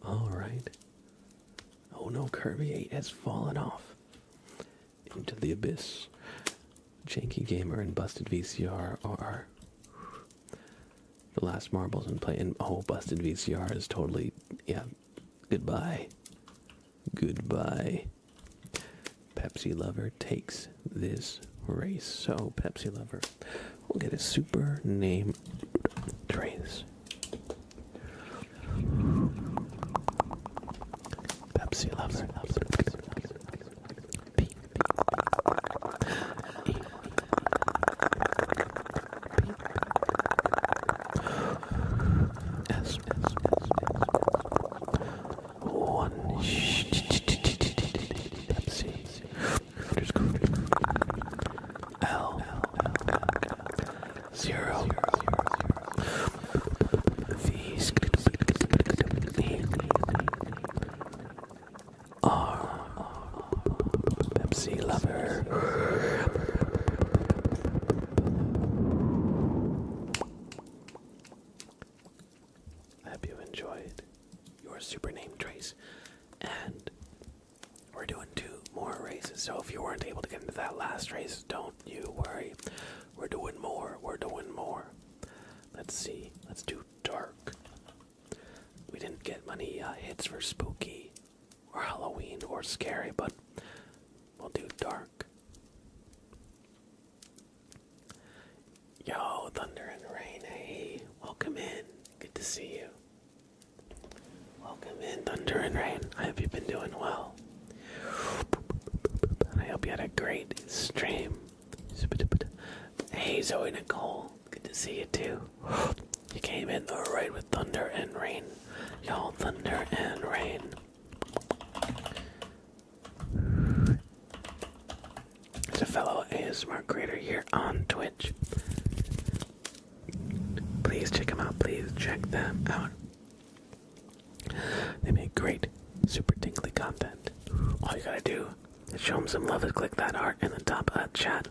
Alright. Oh no, Kirby 8 has fallen off into the abyss. Janky Gamer and Busted VCR are the last marbles in play. And oh, Busted VCR is totally, yeah, goodbye. Goodbye. Pepsi lover takes this race. So, Pepsi lover will get a super name trace. Pepsi lover. P. E. S. One. Pepsi. L. 0. V. R. Pepsi lover. I hope you enjoyed your super name trace, and we're doing 2 more races. So if you weren't able to get into that last race, don't you worry. We're doing more. We're doing more. Let's see. Let's do dark. We didn't get many hits for spooky or Halloween or scary, but we'll do dark. Yo, Thunder and Rain, hey, welcome in. Good to see you. Welcome in, Thunder and Rain. I hope you've been doing well. And I hope you had a great stream. Hey, Zoe Nicole, good to see you too. You came in right with Thunder and Rain. Y'all, Thunder and Rain. There's a fellow ASMR creator here on Twitch. Please check them out. Please check them out. They make great, super tingly content. All you gotta do is show them some love and click that heart in the top of that chat.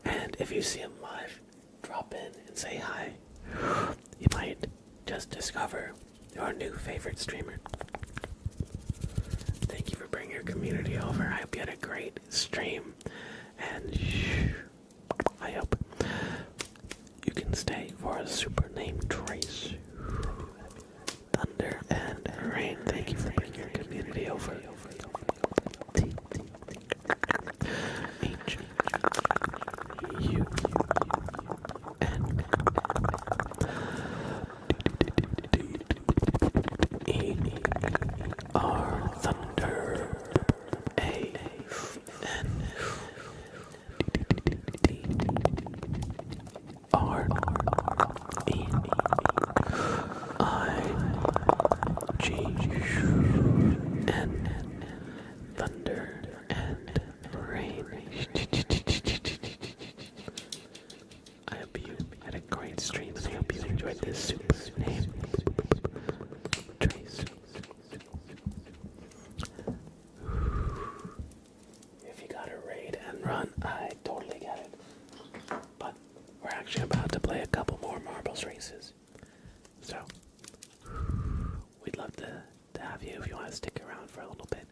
And if you see them live, drop in and say hi. You might just discover your new favorite streamer. Thank you for bringing your community over. I hope you had a great stream. And I hope you can stay for a super name trace. Thunder and Rain, thank you for bringing your community over. H U N E R Thunder A N D R E I G N Thunder and Rain. I hope you had a great stream and I hope you enjoyed this super name trace. run. I totally get it. But we're actually about to play a couple more marbles races. So, we'd love to have you if you want to stick around for a little bit.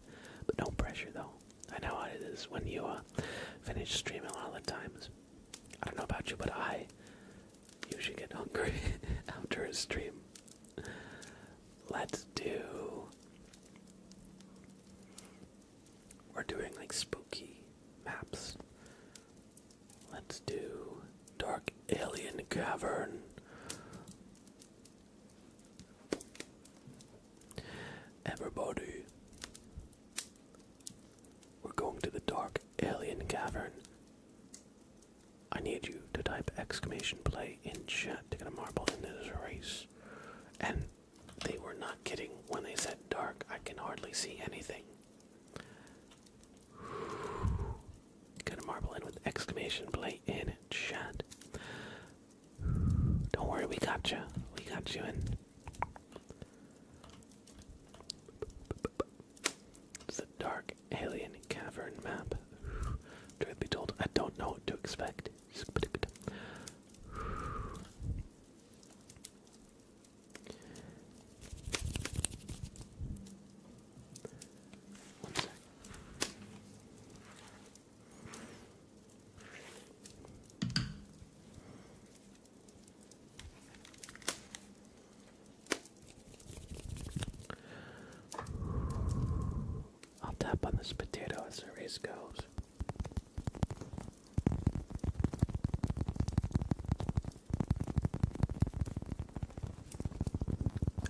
But no pressure though. I know how it is when you finish streaming a lot of the times. I don't know about you, but I usually get hungry after a stream. Let's do... We're doing like spooky maps. Let's do Dark Alien Cavern. Everybody, we're going to the Dark Alien Cavern. I need you to type !play in chat to get a marble in this race. And they were not kidding when they said dark. I can hardly see anything. Get a marble in with !play in chat. Don't worry, we got you. We got you in. It's a Dark Alien Cavern map. Truth be told, I don't know what to expect. One sec. I'll tap on this potato as the race goes.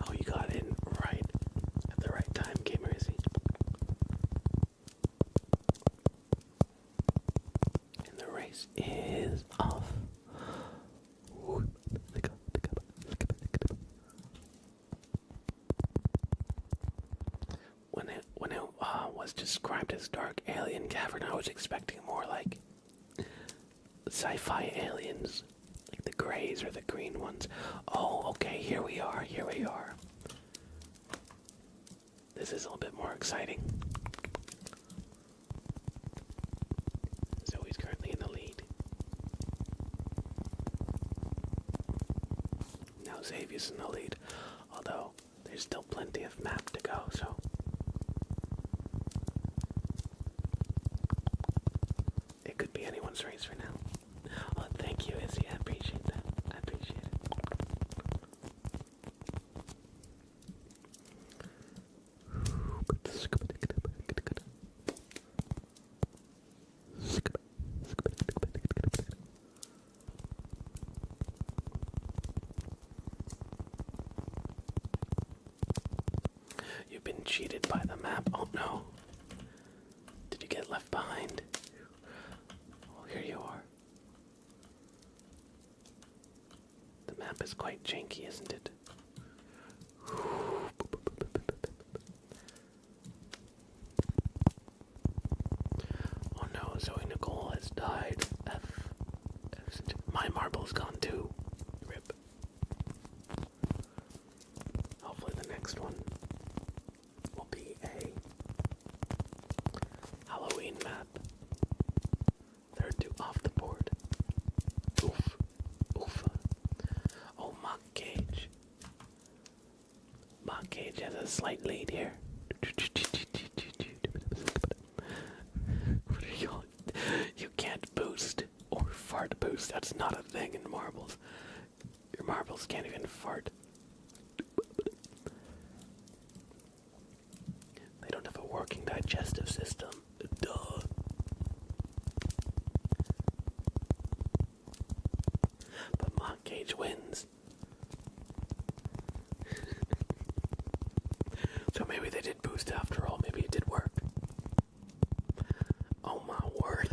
Oh, you got in right at the right time, Gamer Izzy. And the race is off. When it was described as Dark Alien Cavern, I was expecting more like sci-fi aliens, like the grays or the green ones. Oh, okay, here we are, here we are. This is a little bit more exciting. Zoe's currently in the lead. Now Xavier's in the lead, although there's still plenty of map to go, so... It could be anyone's race for now. Oh, thank you, Izzy. I appreciate that. I appreciate it. You've been cheated by the map. Oh no. Did you get left behind? Oh, here you are. The map is quite janky, isn't it? Oh no, Zoe Nicole has died. My marble's gone too. Rip. Hopefully the next one will be a Halloween map. There are two off the board. Oof. Oof. Oh, Mock Cage. Mock Cage has a slight lead here. What are y'all? You can't boost or fart boost. That's not a thing in marbles. Your marbles can't even fart. They don't have a working digestive system. Duh. But Mock Cage wins. So maybe they did boost after all. Maybe it did work. Oh my word.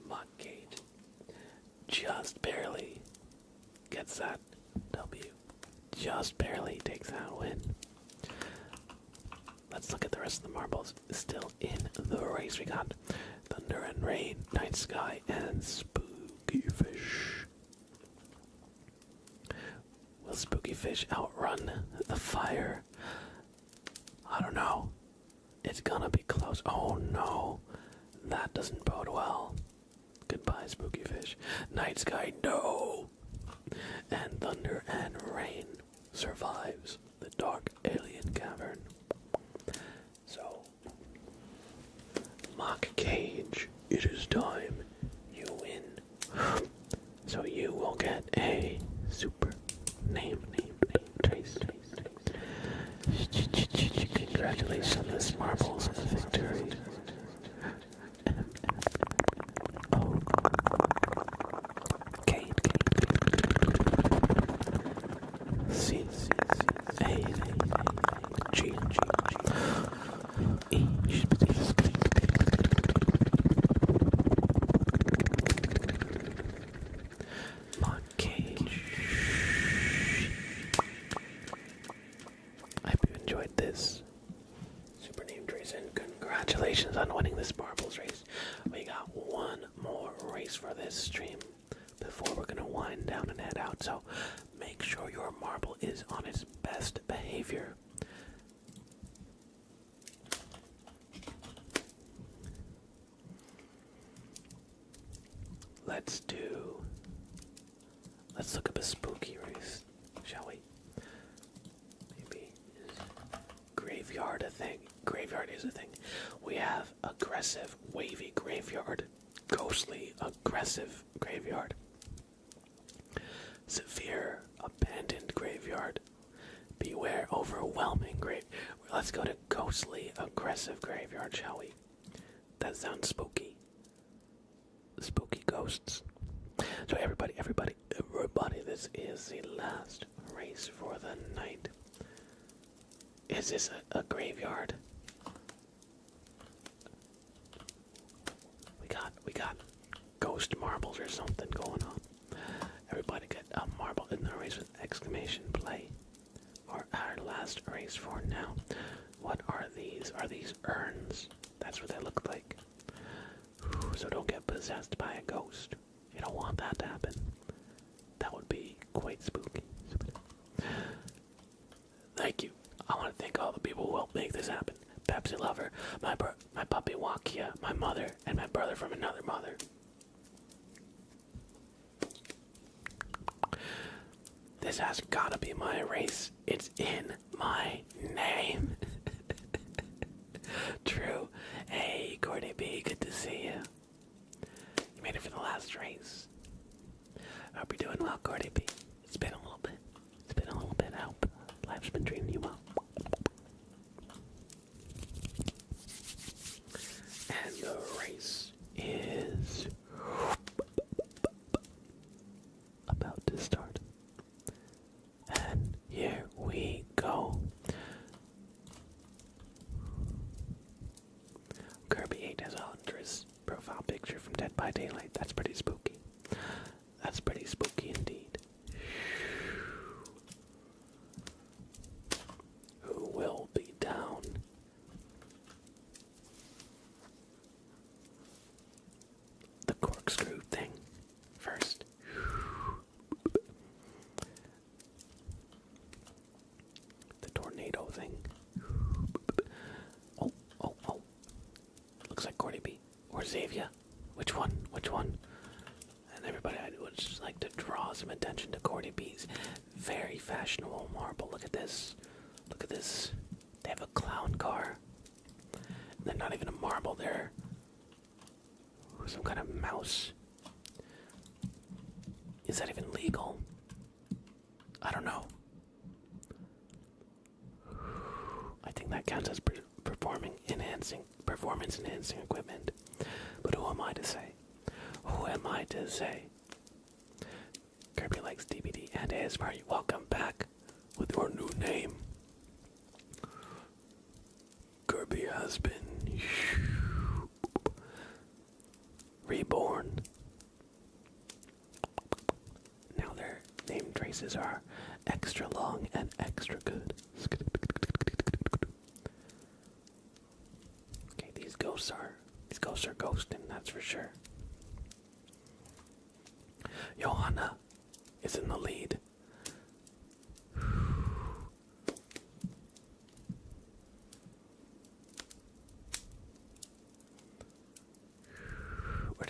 Mock Cage just barely gets that W. Just barely takes that win. Let's look at the rest of the marbles. Still in the race, we got Thunder and Rain, Night Sky, and Spooky Fish. Will Spooky Fish outrun the fire? I don't know. shadows. Oh no, that doesn't bode well. Goodbye, spooky fish. Night sky, no. And thunder and rain survives the dark alien cavern. So, mock cage, it is time. You win. So you will get a super name trace. Congratulations, marbles of victory. Oh, Kate. C A G E. Mod cage. I hope you enjoyed this. Super name trace, and congratulations on winning this marbles race. We got one more race for this stream before we're gonna wind down and head out, so make sure your marble is on its best behavior. Let's look up a spooky race, shall we? Maybe is graveyard a thing? Graveyard is a thing. We have aggressive, wavy graveyard, ghostly, aggressive graveyard, severe, abandoned graveyard, beware, overwhelming grave. Let's go to ghostly, aggressive graveyard, shall we? That sounds spooky. Spooky ghosts. So everybody, this is the last race for the night. Is this a graveyard? We got ghost marbles or something going on. Everybody get a marble in the race with exclamation play. Or our last race for now. What are these? Are these urns? That's what they look like. So don't get possessed by a ghost. You don't want that to happen. That would be quite spooky. Thank you. I want to thank all the people who helped make this happen. Pepsi Lover, my puppy Wakia, my mother, and my brother from another mother. This has gotta be my race. It's in my name. True. Hey, Courtney B, good to see you. You made it for the last race. I hope you're doing well, Courtney B. It's been a little bit. I hope life's been treating you well. And the race is about to start. And here we go. Kirby 8 has a huntress profile picture from Dead by Daylight. That's pretty spooky. That's pretty spooky indeed. Who will be down? The corkscrew thing first. The tornado thing. Oh. Looks like Cordy B. Or Xavier. Which one? And everybody, I would just like to draw some attention to Cordy B's very fashionable marble. Look at this. They have a clown car. They're not even a marble, they're some kind of mouse. Is that even legal? I don't know. I think that counts as performance enhancing equipment. But who am I to say? Kirby likes DVD and ASMR. Welcome back with your new name. Kirby has been reborn. Now their name traces are extra long and extra good. Okay, these ghosts are ghosting, that's for sure. Johanna is in the lead.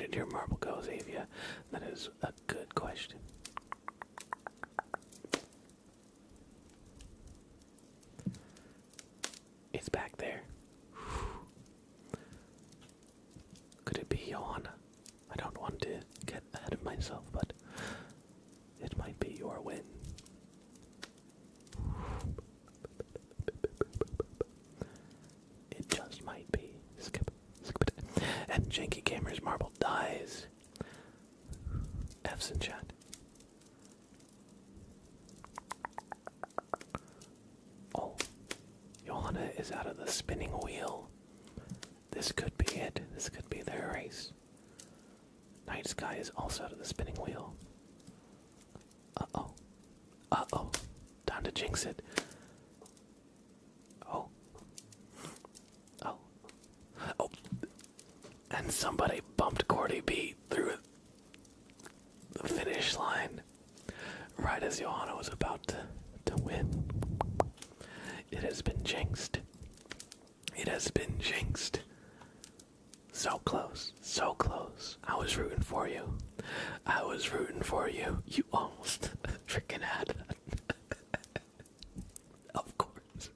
did your marble go, Xavier? That is a good question. It's back there. Could it be Johanna? I don't want to get ahead of myself, but it might be your win. It just might be. Skip it. And Janky Gamer's marble dies. F's in chat. Oh, Johanna is out of the spinning wheel. This could be it. This could be their race. Night Sky is also out of the spinning wheel. Uh-oh. Uh-oh. Time to jinx it. Oh. Oh. Oh. And somebody bumped Cordy B through the finish line right as Johanna was about to win. It has been jinxed. It has been jinxed. So close, so close. I was rooting for you. I was rooting for you. You almost freaking had that. Of course.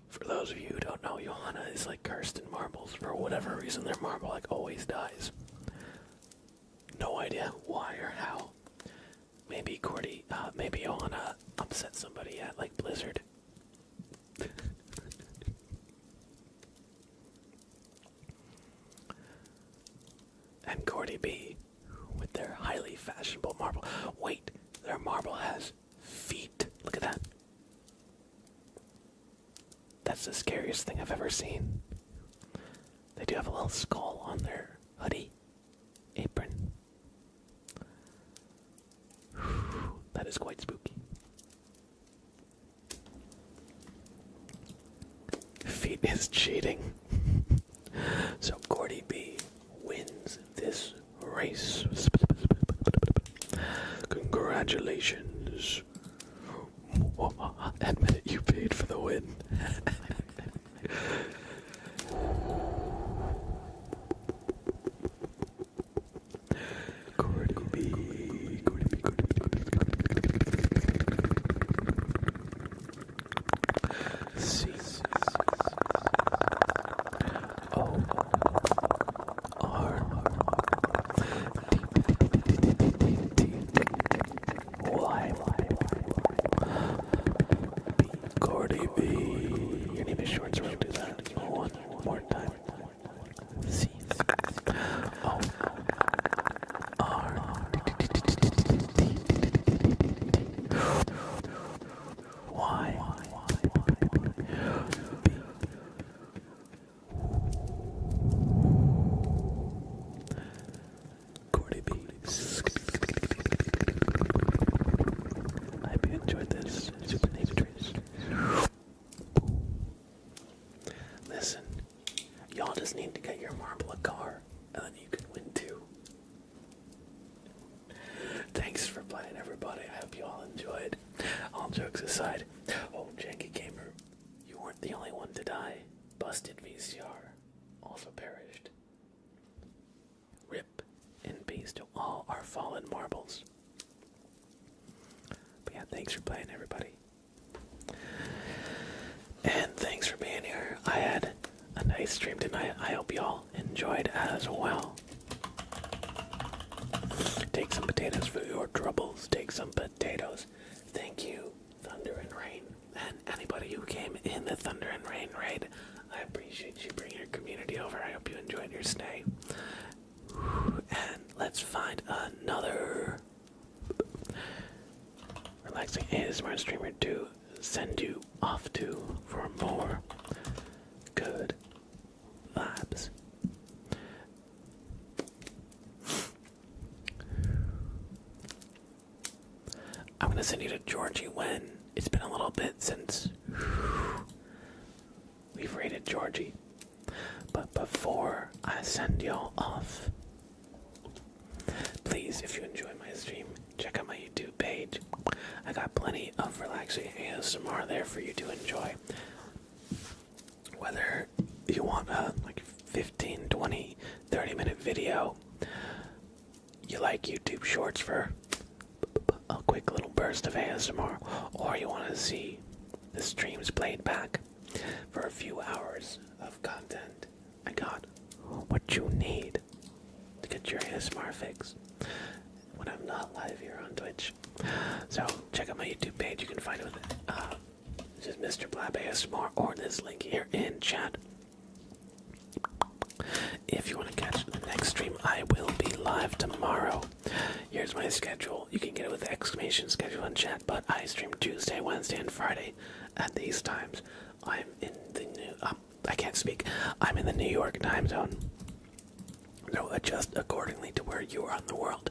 For those of you who don't know, Johanna is like cursed in marbles. For whatever reason, their marble like always dies. No idea why or how. Maybe maybe Johanna upset somebody at like Blizzard. And Cordy B with their highly fashionable marble. Wait, their marble has feet. Look at that. That's the scariest thing I've ever seen. They do have a little skull on their hoodie, apron. That is quite spooky. Feet is cheating. So Cordy B wins this race. Congratulations. Admit it, you paid for the win. Cordy B. C. O. R. Y. Cordy B. Your name is short, so we'll do that one more time. C. O. R. Y. Cordy B. I hope you enjoyed this super name trace. Listen, y'all just need to get your marble a car, and then you can win too. Thanks for playing, everybody. I hope you all enjoyed. All jokes aside, oh, Janky Gamer, you weren't the only one to die. Busted VCR also perished. Rip in peace to all our fallen marbles. But yeah, thanks for playing, everybody. And thanks for being here. I had a nice stream tonight. I hope y'all enjoyed as well. Take some potatoes for your troubles. Take some potatoes. Thank you, Thunder and Rain. And anybody who came in the Thunder and Rain raid, I appreciate you bringing your community over. I hope you enjoyed your stay. And let's find another relaxing ASMR streamer to send you off to for more good vibes. I'm gonna send you to Georgie when it's been a little bit since we've raided Georgie. But before I send y'all off, please, if you enjoy my stream, check out my YouTube page. I got plenty of relaxing ASMR there for you to enjoy. Whether you want like 15, 20, 30-minute video. You like YouTube Shorts for a quick little burst of ASMR, or you want to see the streams played back for a few hours of content. I got what you need to get your ASMR fix when I'm not live here on Twitch. So check out my YouTube page. You can find it with just Mr. Blab ASMR or this link here in chat. If you want to catch the next stream, I will be live tomorrow. Here's my schedule. You can get it with the exclamation schedule in chat, but I stream Tuesday, Wednesday, and Friday at these times. I'm in the I can't speak. I'm in the New York time zone. So adjust accordingly to where you are in the world.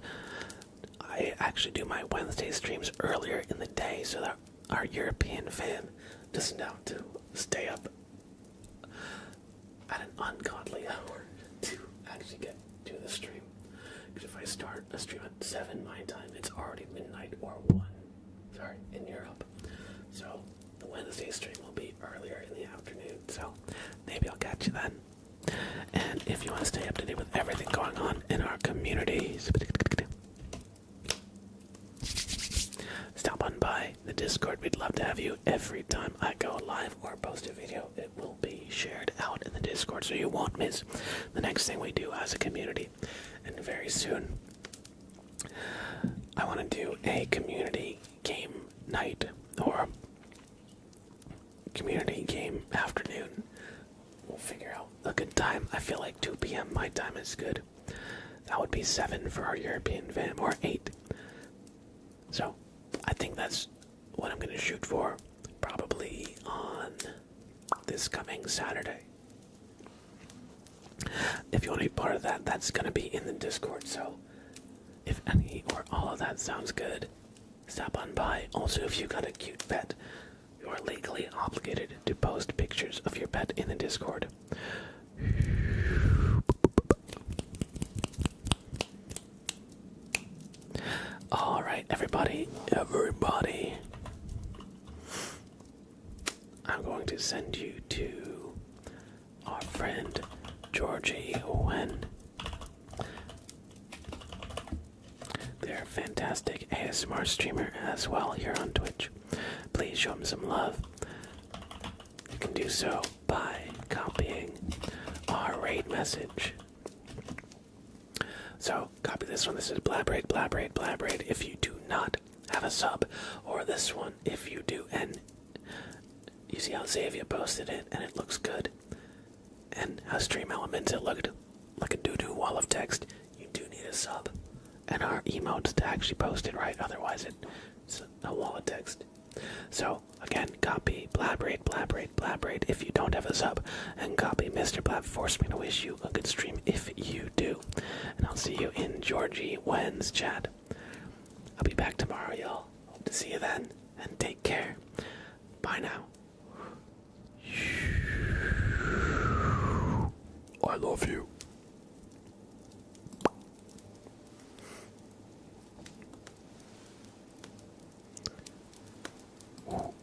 I actually do my Wednesday streams earlier in the day so that our European fam doesn't have to stay up at an ungodly hour to actually get to the stream. Because if I start a stream at 7 my time, it's already midnight or 1. Sorry, in Europe. So the Wednesday stream will be earlier in the afternoon. So maybe I'll catch you then. And if you want to stay up to date with everything going on in our communities, stop on by the Discord. We'd love to have you. Every time I go live or post a video, it will be shared out in the Discord, so you won't miss the next thing we do as a community. And very soon, I want to do a community game night or community game afternoon. We'll figure out a good time. I feel like 2 p.m. my time is good. That would be 7 for our European fam, or 8. So I think that's what I'm going to shoot for, probably on this coming Saturday. If you want to be part of that, that's going to be in the Discord, so if any or all of that sounds good, stop on by. Also, if you got a cute pet, you are legally obligated to post pictures of your pet in the Discord. Alright, everybody, I'm going to send you to our friend Georgie Wen. They're a fantastic ASMR streamer as well here on Twitch. Please show them some love. You can do so by copying our raid message. So, copy this one. This is blab raid if you do not have a sub. Or this one if you do. And you see how Xavier posted it and it looks good. And how Stream Elements, it looked like a doo-doo wall of text. You do need a sub. And our emotes to actually post it right. Otherwise it's a wall of text. So, again, copy blab raid if you don't have a sub, and copy Mr. Blab Force Me to wish you a good stream if you do. And I'll see you in Georgie Wen's chat. I'll be back tomorrow, y'all. Hope to see you then, and take care. Bye now. I love you.